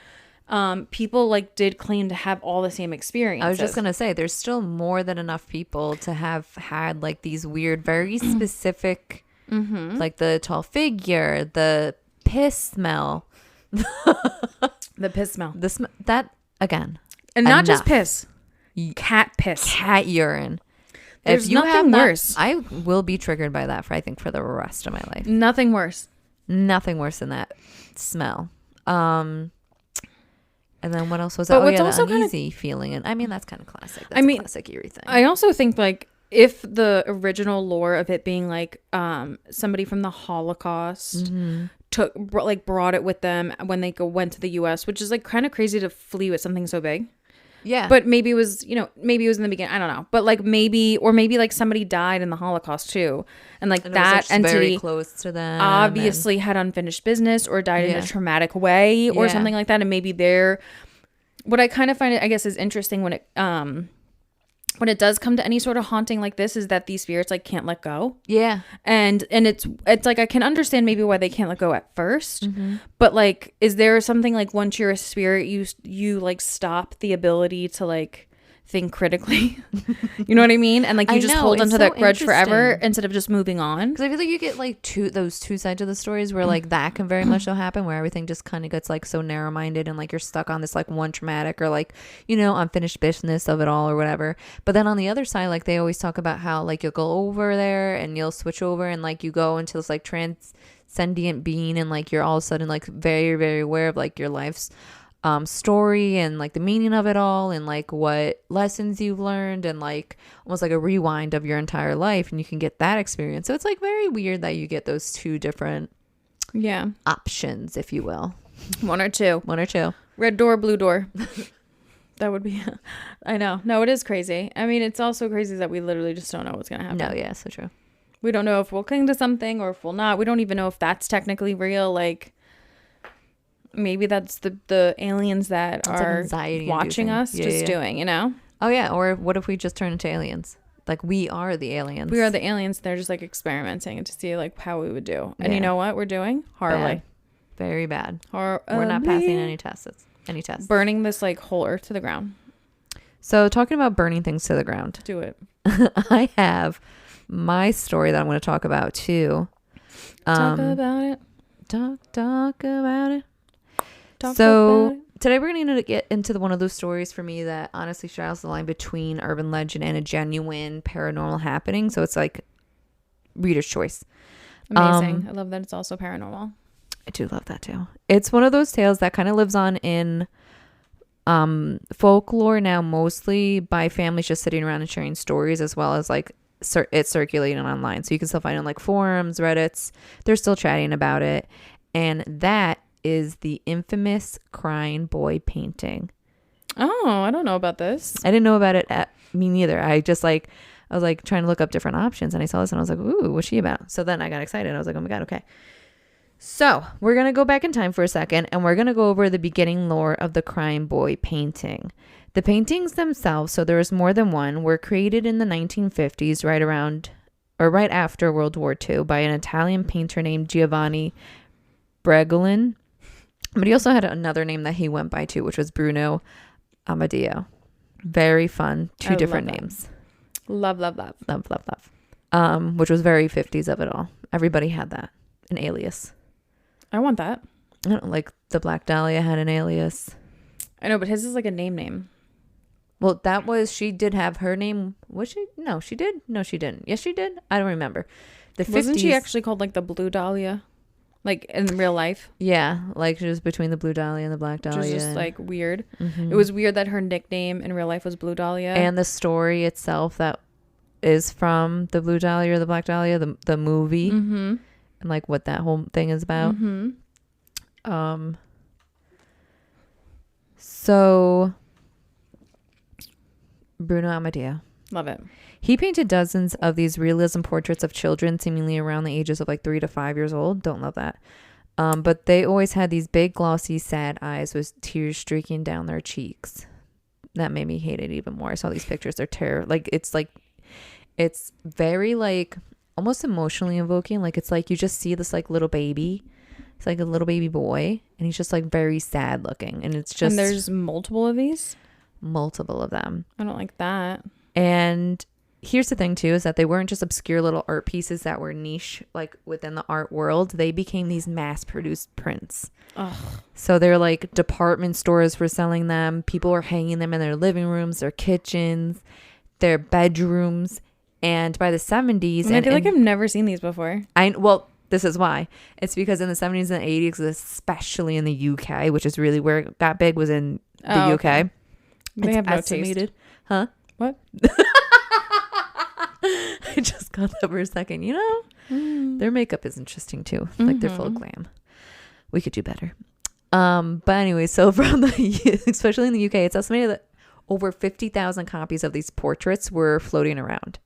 people like did claim to have all the same experiences. I was just gonna say, there's still more than enough people to have had like these weird, very specific, like the tall figure, the piss smell, the piss smell, that again, and not just enough. piss, cat piss, cat urine. There's if you nothing have that, worse. I will be triggered by that for the rest of my life. Nothing worse. Nothing worse than that smell. And then what else was But that? what's The also kinda- uneasy feeling. And I mean, that's kind of classic. That's I mean, a classic eerie thing. I also think like if the original lore of it being like somebody from the Holocaust brought it with them when they went to the US, which is like kind of crazy to flee with something so big. Yeah. But maybe it was, maybe it was in the beginning. I don't know. But like maybe like somebody died in the Holocaust too. And like and that very entity close to them. obviously had unfinished business or died in Yeah. a traumatic way or Yeah. something like that. And maybe what I kind of find, I guess, is interesting when it does come to any sort of haunting like this is that these spirits like can't let go. Yeah. And it's like I can understand maybe why they can't let go at first, but like is there something like once you're a spirit you like stop the ability to like think critically? You know what I mean? And like you I just know, hold it's onto so that grudge forever interesting. instead of just moving on. Because I feel like you get like those two sides of the stories where like that can very much so happen, where everything just kind of gets like so narrow minded and like you're stuck on this like one traumatic or like, unfinished business of it all or whatever. But then on the other side, like they always talk about how like you'll go over there and you'll switch over and like you go into this like transcendent being and like you're all of a sudden like very, very aware of like your life's story and like the meaning of it all and like what lessons you've learned and like almost like a rewind of your entire life, and you can get that experience. So it's like very weird that you get those two different options, if you will. One or two. Red door, blue door. That would be I know. No, it is crazy. I mean, it's also crazy that we literally just don't know what's gonna happen. No, yeah, so true. We don't know if we'll cling to something or if we'll not. We don't even know if that's technically real. Like maybe that's the aliens that That's are anxiety watching inducing. us Yeah, just yeah. doing, Oh yeah, or what if we just turn into aliens? Like we are the aliens. We are the aliens. They're just like experimenting to see like how we would do. And Yeah. you know what we're doing? Horribly. Bad. Very bad. We're We're not passing any tests. Burning this like whole earth to the ground. So talking about burning things to the ground, Do it. I have my story that I'm going to talk about too. Talk about it. Talk about it. Talk So about it. today we're going to get into one of those stories for me that honestly straddles the line between urban legend and a genuine paranormal happening. So it's like reader's choice. Amazing. I love that it's also paranormal. I do love that too. It's one of those tales that kind of lives on in folklore now, mostly by families just sitting around and sharing stories, as well as like it's circulating online. So you can still find it on like forums, Reddits. They're still chatting about it. And that is the infamous crying boy painting. Oh, I don't know about this. I didn't know about it. Me neither. I was like trying to look up different options, and I saw this and I was like, ooh, what's she about? So then I got excited. I was like, oh my God, okay. So we're going to go back in time for a second, and we're going to go over the beginning lore of the crying boy painting. The paintings themselves, so there was more than one, were created in the 1950s, right after World War II, by an Italian painter named Giovanni Bregolin. But he also had another name that he went by too, which was Bruno Amadeo. Very fun. Two different names. Love. Love. Which was very 50s of it all. Everybody had that. An alias. I want that. I don't like the Black Dahlia had an alias. I know, but his is like a name. Well, she did have her name. Was she? No, she did. No, she didn't. Yes, she did. I don't remember. Wasn't she actually called like the Blue Dahlia? Like in real life? Yeah, like she was between the Blue Dahlia and the Black Dahlia. Which was just like weird. Mm-hmm. It was weird that her nickname in real life was Blue Dahlia. And the story itself that is from the Blue Dahlia or the Black Dahlia, the movie, and like what that whole thing is about. So Bruno Amadeo. Love it. He painted dozens of these realism portraits of children seemingly around the ages of like 3 to 5 years old. Don't love that. But they always had these big, glossy, sad eyes with tears streaking down their cheeks. That made me hate it even more. I saw these pictures. They're terrible. It's very like almost emotionally evoking. Like it's like you just see this like little baby. It's like a little baby boy. And he's just like very sad looking. And it's just. And there's multiple of these? Multiple of them. I don't like that. And here's the thing too, is that they weren't just obscure little art pieces that were niche like within the art world. They became these mass produced prints. Ugh. So they're like department stores were selling them. People were hanging them in their living rooms, their kitchens, their bedrooms. And by the 70s, I feel like I've never seen these before. Well, this is why. It's because in the 70s and 80s, especially in the UK, which is really where it got big, was in the UK. Okay. They It's have no estimated. taste. Huh? What? I just got that for a second. You know, their makeup is interesting too. Like they're full of glam. We could do better. But anyway, so from especially in the UK, it's estimated that over 50,000 copies of these portraits were floating around.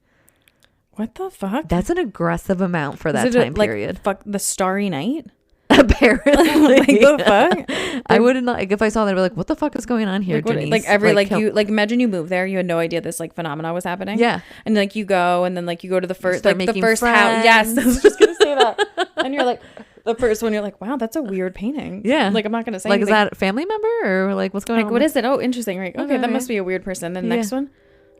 What the fuck? That's an aggressive amount for that time period. Fuck the Starry Night? Apparently. Like the fuck? I wouldn't like if I saw that I'd be like, what the fuck is going on here, Denise? Imagine you move there, you had no idea this like phenomena was happening. Yeah. And like you go and then like you go to the first house. Yes. I was just gonna say that. And you're like the first one, you're like, wow, that's a weird painting. Yeah. Like I'm not gonna say like anything. Is that a family member or like what's going on? Like what is it? Oh, interesting. Right. Okay, that Okay. must be a weird person. Then the next one.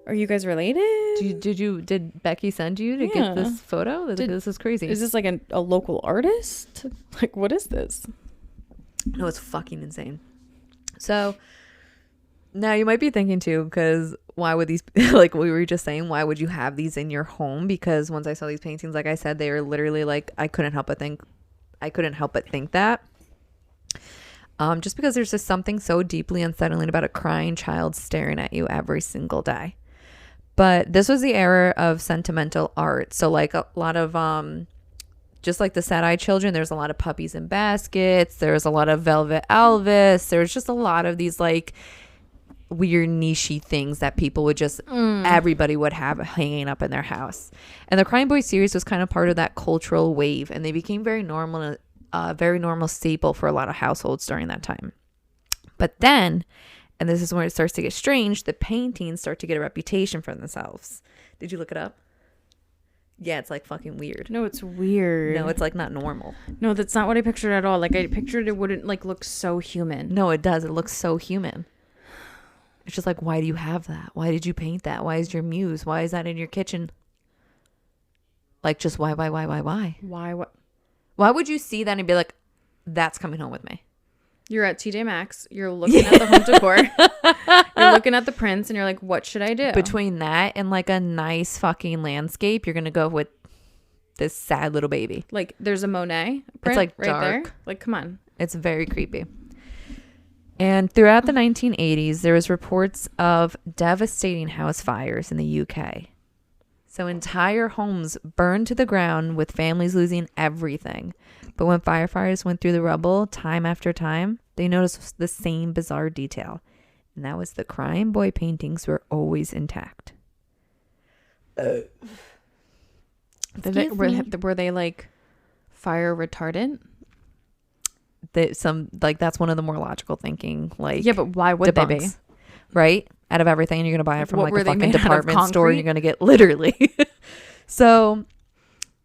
Are you guys related? Did Becky send you to get this photo? This is crazy. Is this like a local artist? Like what is this? No, it's fucking insane. So now you might be thinking too, because why would these, like we were just saying, why would you have these in your home? Because once I saw these paintings, like I said, they were literally like, I couldn't help but think that. Just because there's just something so deeply unsettling about a crying child staring at you every single day. But this was the era of sentimental art. So like a lot of, just like the sad-eyed children, there's a lot of puppies in baskets. There's a lot of Velvet Elvis. There's just a lot of these like weird nichey things that people would just, everybody would have hanging up in their house. And the Crying Boy series was kind of part of that cultural wave. And they became very normal staple for a lot of households during that time. But then, and this is where it starts to get strange, the paintings start to get a reputation for themselves. Did you look it up? Yeah, it's like fucking weird. No, it's weird. No, it's like not normal. No, that's not what I pictured at all. Like I pictured it wouldn't like look so human. No, it does. It looks so human. It's just like, why do you have that? Why did you paint that? Why is your muse? Why is that in your kitchen? Like just why? Why? What? Why would you see that and be like, that's coming home with me? You're at TJ Maxx. You're looking at the home decor. You're looking at the prints and you're like, what should I do? Between that and like a nice fucking landscape, you're going to go with this sad little baby. Like there's a Monet print it's like right dark. there. Like, come on. It's very creepy. And throughout the 1980s, there was reports of devastating house fires in the UK. So entire homes burned to the ground with families losing everything. But when firefighters went through the rubble time after time, they noticed the same bizarre detail. And that was the Crying Boy paintings were always intact. Were they like fire retardant? That's one of the more logical thinking. Like, yeah, but why would they be? Right? Out of everything, you're going to buy it from What, like a were they fucking made out of department store. concrete? You're going to get literally. So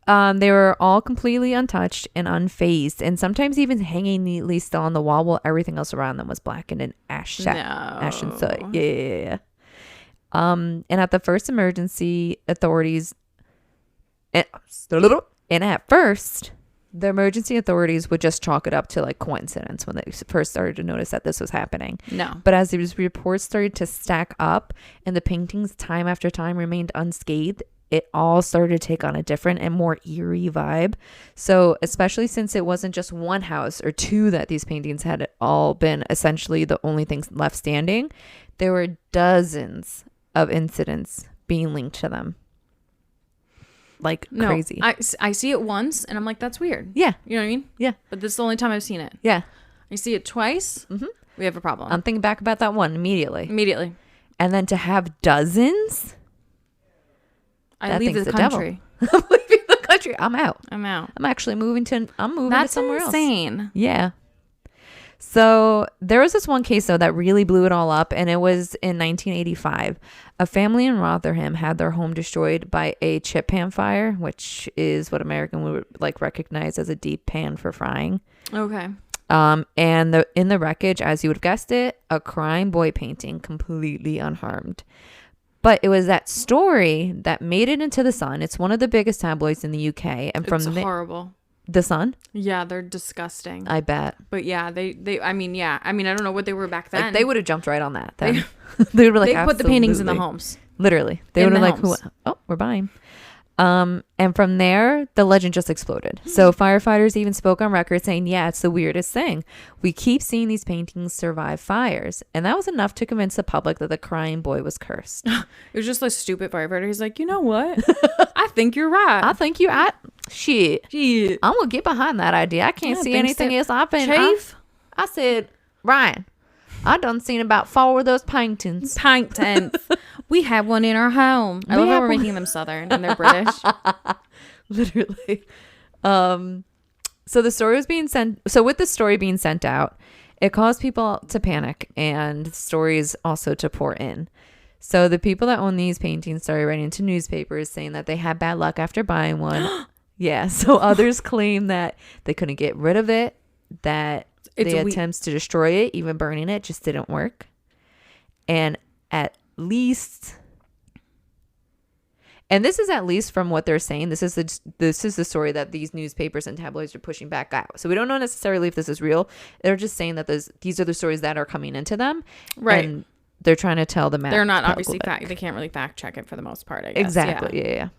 they were all completely untouched and unfazed, and sometimes even hanging neatly still on the wall while everything else around them was blackened in ash and soot. Yeah. And at the first emergency, authorities, and at first, The emergency authorities would just chalk it up to like coincidence when they first started to notice that this was happening. No. But as these reports started to stack up and the paintings time after time remained unscathed, it all started to take on a different and more eerie vibe. So especially since it wasn't just one house or two that these paintings had all been essentially the only things left standing, there were dozens of incidents being linked to them. Like crazy. I see it once and I'm like, that's weird. Yeah. You know what I mean? Yeah. But this is the only time I've seen it. Yeah. I see it twice. Mm-hmm. We have a problem. I'm thinking back about that one immediately. And then to have dozens, I leave the country. I'm leaving the country. I'm out. I'm actually moving to somewhere else. That's insane. Yeah. So there was this one case though that really blew it all up, and it was in 1985. A family in Rotherham had their home destroyed by a chip pan fire, which is what American would like recognize as a deep pan for frying. Okay. And in the wreckage, as you would have guessed it, a crying boy painting completely unharmed. But it was that story that made it into the Sun. It's one of the biggest tabloids in the UK, and from it's horrible. The Sun? Yeah, they're disgusting. I bet. But yeah, I mean, I don't know what they were back then. Like, they would have jumped right on that then. They would be like, they put the paintings in the homes. Literally. They would have like, we're buying. And from there, the legend just exploded. So firefighters even spoke on record saying, yeah, it's the weirdest thing. We keep seeing these paintings survive fires. And that was enough to convince the public that the crying boy was cursed. It was just a stupid firefighter. He's like, you know what? I think you're right. Shit. I'm going to get behind that idea. I can't see anything else. I said, Ryan, I done seen about 4 of those paintings. We have one in our home. I love how we're making them Southern and they're British. Literally. So the story was being sent. So with the story being sent out, it caused people to panic and stories also to pour in. So the people that own these paintings started writing to newspapers saying that they had bad luck after buying one. Yeah. So others claim that they couldn't get rid of it, that the attempts to destroy it, even burning it, just didn't work. And at least, and this is at least from what they're saying, this is the story that these newspapers and tabloids are pushing back out. So we don't know necessarily if this is real. They're just saying that these are the stories that are coming into them, right? And they're trying to tell the map. They're not obviously they can't really fact check it for the most part, I guess. Exactly. Yeah.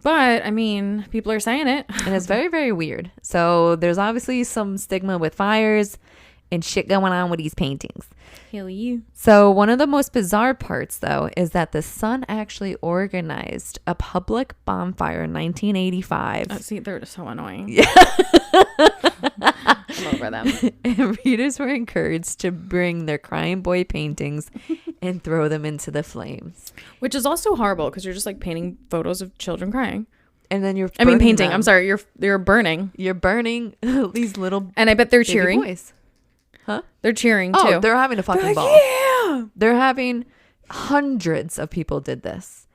But I mean, people are saying it, and it's very, very weird. So there's obviously some stigma with fires and shit going on with these paintings. Hell you. So one of the most bizarre parts, though, is that the Sun actually organized a public bonfire in 1985. See, they're so annoying. Yeah. I'm over them. And readers were encouraged to bring their crying boy paintings and throw them into the flames. Which is also horrible because you're just like painting photos of children crying. And then painting. Them. I'm sorry. You're burning. You're burning these little. And I bet they're cheering. Boys. Huh? They're cheering too. Oh, they're having a fucking ball. Yeah. They're having hundreds of people did this.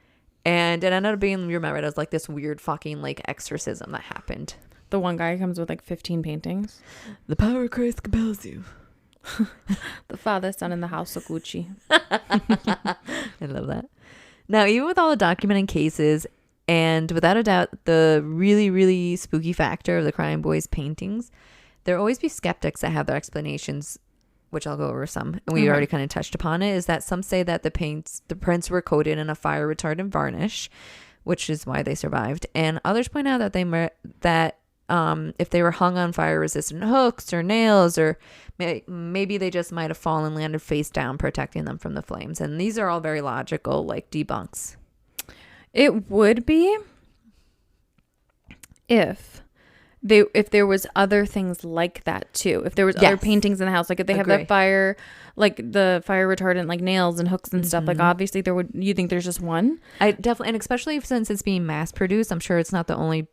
And it ended up being, remember, it was like this weird fucking like exorcism that happened. The one guy comes with like 15 paintings. The power of Christ compels you. The Father, Son, and the House of Gucci. I love that. Now, even with all the documented cases, and without a doubt, the really, really spooky factor of the crying boys paintings, there will always be skeptics that have their explanations, which I'll go over some. And we already kind of touched upon it, is that some say that the prints were coated in a fire retardant varnish, which is why they survived. And others point out that if they were hung on fire resistant hooks or nails, or maybe they just might have fallen, landed face down, protecting them from the flames. And these are all very logical, like debunks. It would be if there was other things like that too. If there was other paintings in the house, like if they have that fire, like the fire retardant, like nails and hooks and stuff, like obviously you think there's just one? I definitely, and especially since it's being mass produced, I'm sure it's not the only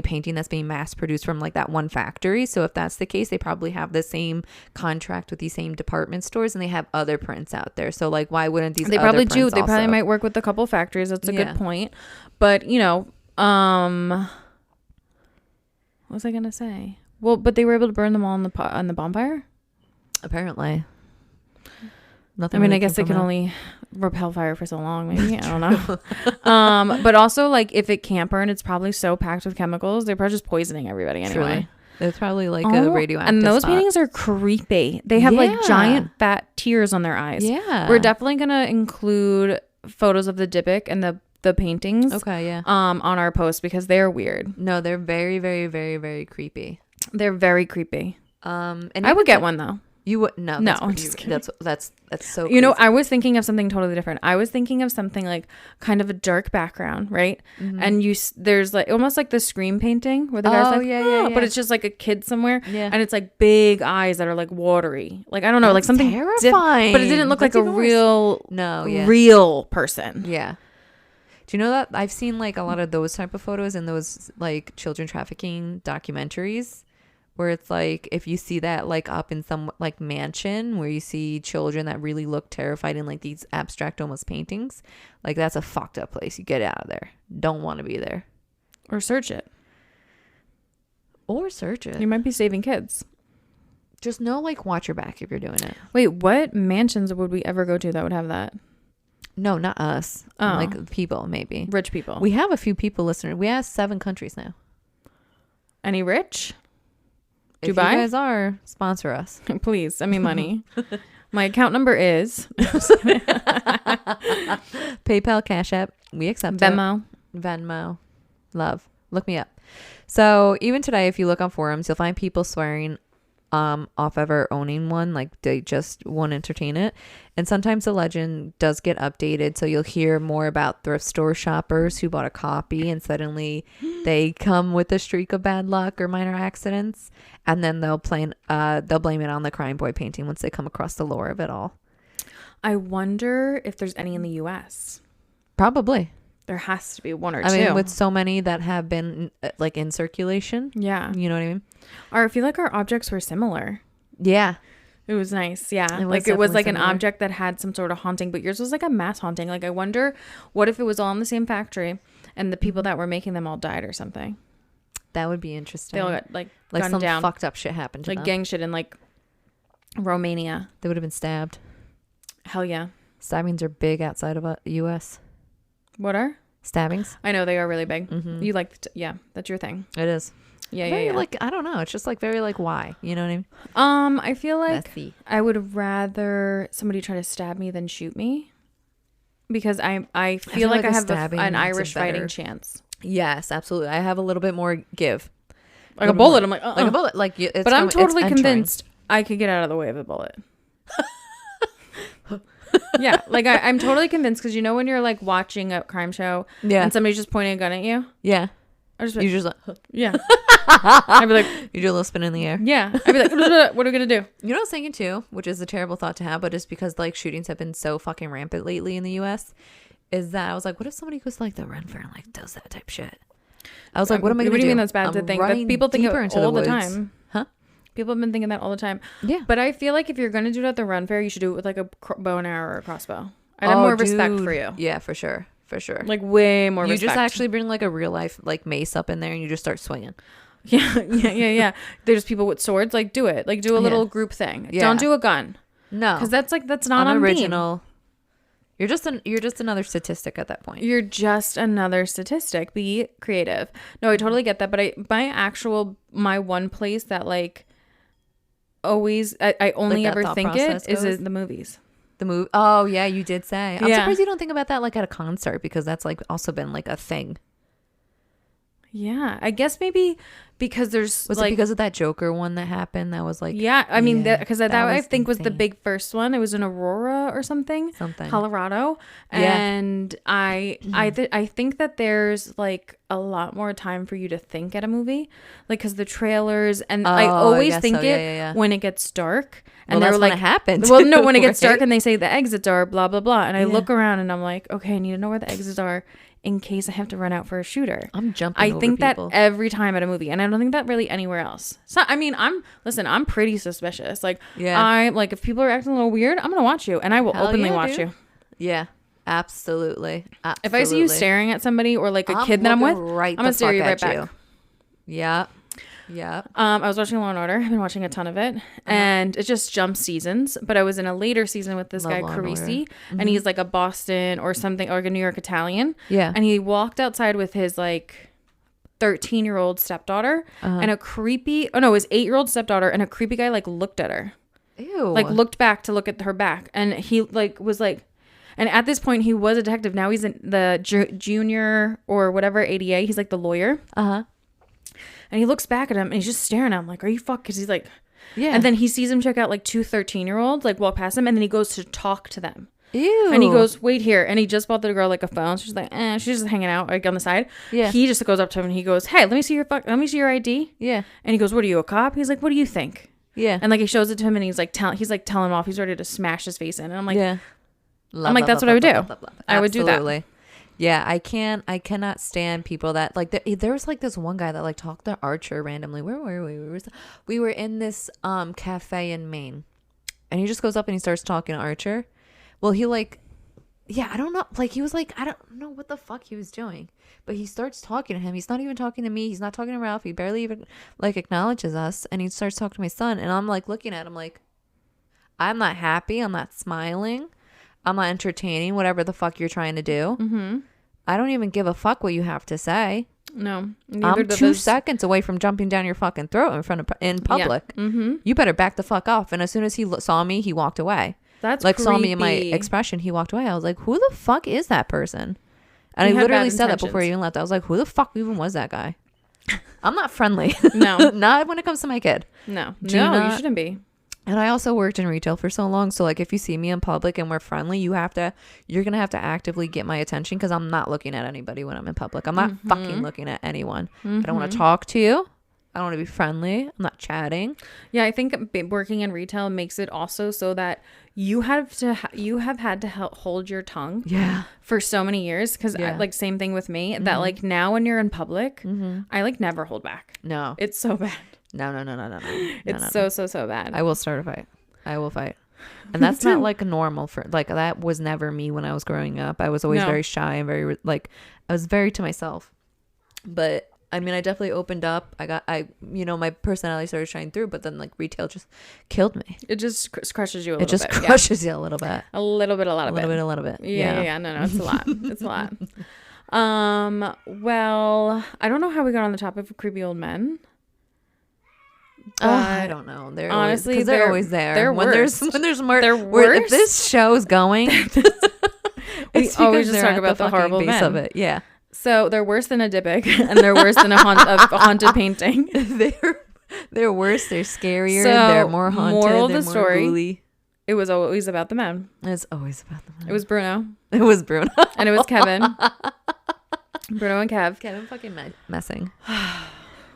painting that's being mass produced from like that one factory. So if that's the case, they probably have the same contract with these same department stores, and they have other prints out there. So like, why wouldn't these? They probably do. They probably might work with a couple factories. That's a good point. But what was I gonna say? Well, but they were able to burn them all on the bonfire. Apparently. Nothing. I mean, I guess they can only repel fire for so long. Maybe, I don't know. But also, like, if it can't burn, it's probably so packed with chemicals. They're probably just poisoning everybody anyway. Truly. It's probably like a radioactive and those spot. paintings are creepy. They have like giant fat tears on their eyes. Yeah. We're definitely gonna include photos of the Dybbuk and the paintings. Okay, yeah. On our post because they're weird. No, they're very, very, very, very creepy. They're very creepy. And I would get one though. You would no, No, that's I'm pretty- just kidding. That's so You know, crazy. I was thinking of something totally different. I was thinking of something like kind of a dark background, right? Mm-hmm. And there's like almost like the Scream painting where the guy's like, yeah. but it's just like a kid somewhere, Yeah. and it's like big eyes that are like watery, like I don't know, like something terrifying. but it didn't look That's like a even worse. real person. Yeah. Do you know that I've seen like a lot of those type of photos in those like children trafficking documentaries where it's like if you see that like up in some like mansion where you see children that really look terrified in like these abstract almost paintings, like that's a fucked up place. You get out of there. Don't want to be there. Or search it. Or search it. You might be saving kids. Just know like watch your back if you're doing it. Wait, what mansions would we ever go to that would have that? No, not us. Oh. Like people maybe. Rich people. We have a few people listening. We have 7 countries now. Any rich? If Dubai? you guys are, sponsor us. Please send me money. My account number is PayPal, Cash App, we accept Venmo. it. Venmo. Love. Look me up. So even today, if you look on forums, you'll find people swearing off ever owning one, like they just won't entertain it. And sometimes the legend does get updated, so you'll hear more about thrift store shoppers who bought a copy and suddenly they come with a streak of bad luck or minor accidents, and then they'll blame it on the Crime Boy painting once they come across the lore of it all. I wonder if there's any in the US. Probably. There has to be one or two. I mean, with so many that have been like in circulation. Yeah. You know what I mean? Or I feel like our objects were similar. Yeah. It was nice. Yeah. It was Like it was like definitely an similar. object that had some sort of haunting, but yours was like a mass haunting. Like I wonder what if it was all in the same factory and the people that were making them all died or something. That would be interesting. They all got like gunned some down. fucked up shit happened to Like them. gang shit in like Romania. They would have been stabbed. Hell yeah. Stabbings are big outside of U.S. What are? Stabbings. I know they are really big. Mm-hmm. You like, yeah, that's your thing. It is. Yeah, Very, yeah, yeah. like, I don't know. It's just like very like why? You know what I mean? I feel like Messy. I would rather somebody try to stab me than shoot me because I feel like I a have stabbing an makes it Irish better. fighting chance. Yes, absolutely. I have a little bit more give. Like a bullet. I'm like, Like a bullet. Like it's But I'm totally entering. convinced I could get out of the way of a bullet. Yeah, like I'm totally convinced because you know when you're like watching a crime show Yeah. and somebody's just pointing a gun at you, Yeah. I just You just like, yeah, I'd be like, you do a little spin in the air. yeah, I'd be like, what are we gonna do? You know what I was thinking too, which is a terrible thought to have, but it's because like shootings have been so fucking rampant lately in the U.S. Is that I was like, what if somebody goes to, like the run fair and like does that type shit? I was like, what am I going to do? What do you mean that's bad to I'm think? But running people think deeper it into all the woods. time. Huh? People have been thinking that all the time. Yeah. But I feel like if you're gonna do it at the run fair, you should do it with like a bow and arrow or a crossbow. I'd have more respect for you. Yeah, for sure. For sure. Like way more you respect. just actually bring like a real life like mace up in there and you just start swinging. Yeah. There's people with swords. Like do it. Like do a little group thing. Yeah. Don't do a gun. No. Because that's not on original. You're just another statistic at that point. You're just another statistic. Be creative. No, I totally get that. But my one place that like always I only Like that ever thought think process it is goes? in the movies. The movie. Oh yeah, you did say. I'm Yeah. surprised you don't think about that like at a concert because that's like also been like a thing. Yeah, I guess maybe because there's Was like it because of that Joker one that happened? That was like yeah, I mean Yeah, because that that I was think was the insane. big first one. It was in Aurora or something, Colorado, Yeah. and I think that there's like a lot more time for you to think at a movie, like because the trailers and I Oh, I always guess think so. it Yeah. when it gets dark. Well, And that's they're when like, it happened. well, no, when it gets dark Right? and they say the exits are blah blah blah, and I Yeah. look around and I'm like, okay, I need to know where the exits are in case I have to run out for a shooter. I'm jumping. I over think people. that every time at a movie, and I don't think that really anywhere else. So I mean, I'm pretty suspicious. Like, Yeah. I like if people are acting a little weird, I'm gonna watch you, and I will Hell openly yeah, watch dude. you. Yeah, absolutely. If I see you staring at somebody or like a kid that I'm with, right I'm gonna the stare you fuck right at back. you. Yeah. Yeah. I was watching Law and Order. I've been watching a ton of it, and it just jumps seasons. But I was in a later season with this Love guy Law and Carisi, and he's like a Boston or something, or like a New York Italian. Yeah. And he walked outside with his like 13-year-old stepdaughter and a creepy, his 8-year-old stepdaughter, and a creepy guy like looked at her, Ew. like looked back to look at her back, and he like was like. And at this point, he was a detective. Now he's in the junior or whatever ADA. He's like the lawyer. Uh-huh. And he looks back at him and he's just staring at him like, are you fuck? Because he's like, Yeah. And then he sees him check out like 2 13-year-olds, like walk past him. And then he goes to talk to them. Ew. And he goes, wait here. And he just bought the girl like a phone. So she's like, she's just hanging out like on the side. Yeah. He just goes up to him and he goes, hey, let me see your ID. Yeah. And he goes, what are you, a cop? He's like, what do you think? Yeah. And like he shows it to him and he's like telling him off. He's ready to smash his face in. And I'm like, yeah. that's what I would do. I would do that. Absolutely. Yeah, I cannot stand people that like there was like this one guy that like talked to Archer randomly. Where were we? We were in this cafe in Maine. And he just goes up and he starts talking to Archer. Well, he like I don't know. Like he was like, I don't know what the fuck he was doing. But he starts talking to him. He's not even talking to me. He's not talking to Ralph. He barely even like acknowledges us. And he starts talking to my son. And I'm like looking at him like, I'm not happy. I'm not smiling. I'm not entertaining whatever the fuck you're trying to do. Mm-hmm. I don't even give a fuck what you have to say. No. I'm 2 seconds away from jumping down your fucking throat in public. Yeah. Mm-hmm. You better back the fuck off. And as soon as he saw me, he walked away. That's like creepy. Saw me in my expression. He walked away. I was like, who the fuck is that person? And He I had literally bad said that before intentions. he even left. I was like, who the fuck even was that guy? I'm not friendly. No. Not when it comes to my kid. No. Do you No, you not- shouldn't be. And I also worked in retail for so long. So like if you see me in public and we're friendly, you're going to have to actively get my attention because I'm not looking at anybody when I'm in public. I'm not fucking looking at anyone. I don't want to talk to you. I don't want to be friendly. I'm not chatting. Yeah, I think working in retail makes it also so that you have had to hold your tongue. Yeah. For so many years because like same thing with me that like now when you're in public, I like never hold back. No. It's so bad. No. It's so bad. I will start a fight. I will fight. And that's not like normal for like that was never me when I was growing up. I was always very shy and very like I was very to myself. But I mean, I definitely opened up. My personality started shining through, but then like retail just killed me. It just crushes you a little bit. It just crushes you a little bit. A little bit. A little bit. Yeah. No, it's a lot. It's a lot. Well, I don't know how we got on the topic of creepy old men. I don't know. They're honestly, they're always there. They're when worse. there's more. They're If worse. this show's going, We always just talk about the horrible base men. of it. Yeah, So they're worse than a Dybbuk, and they're worse than a haunted painting. they're worse. They're scarier. So, they're more haunted. moral of they're the more story, ghouly. It was always about the men. It's always about the men. It was Bruno, It was Bruno. and it was Kevin. Bruno and Kev. Kevin fucking messing.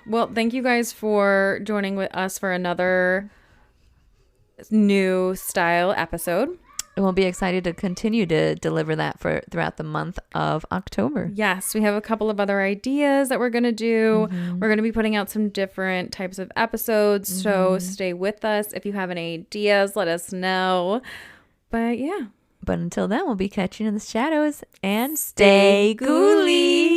Well, thank you guys for joining with us for another new style episode. And we'll be excited to continue to deliver that throughout the month of October. Yes, we have a couple of other ideas that we're going to do. We're going to be putting out some different types of episodes. So stay with us. If you have any ideas, let us know. But yeah. But until then, we'll be catching in the shadows and stay ghouly.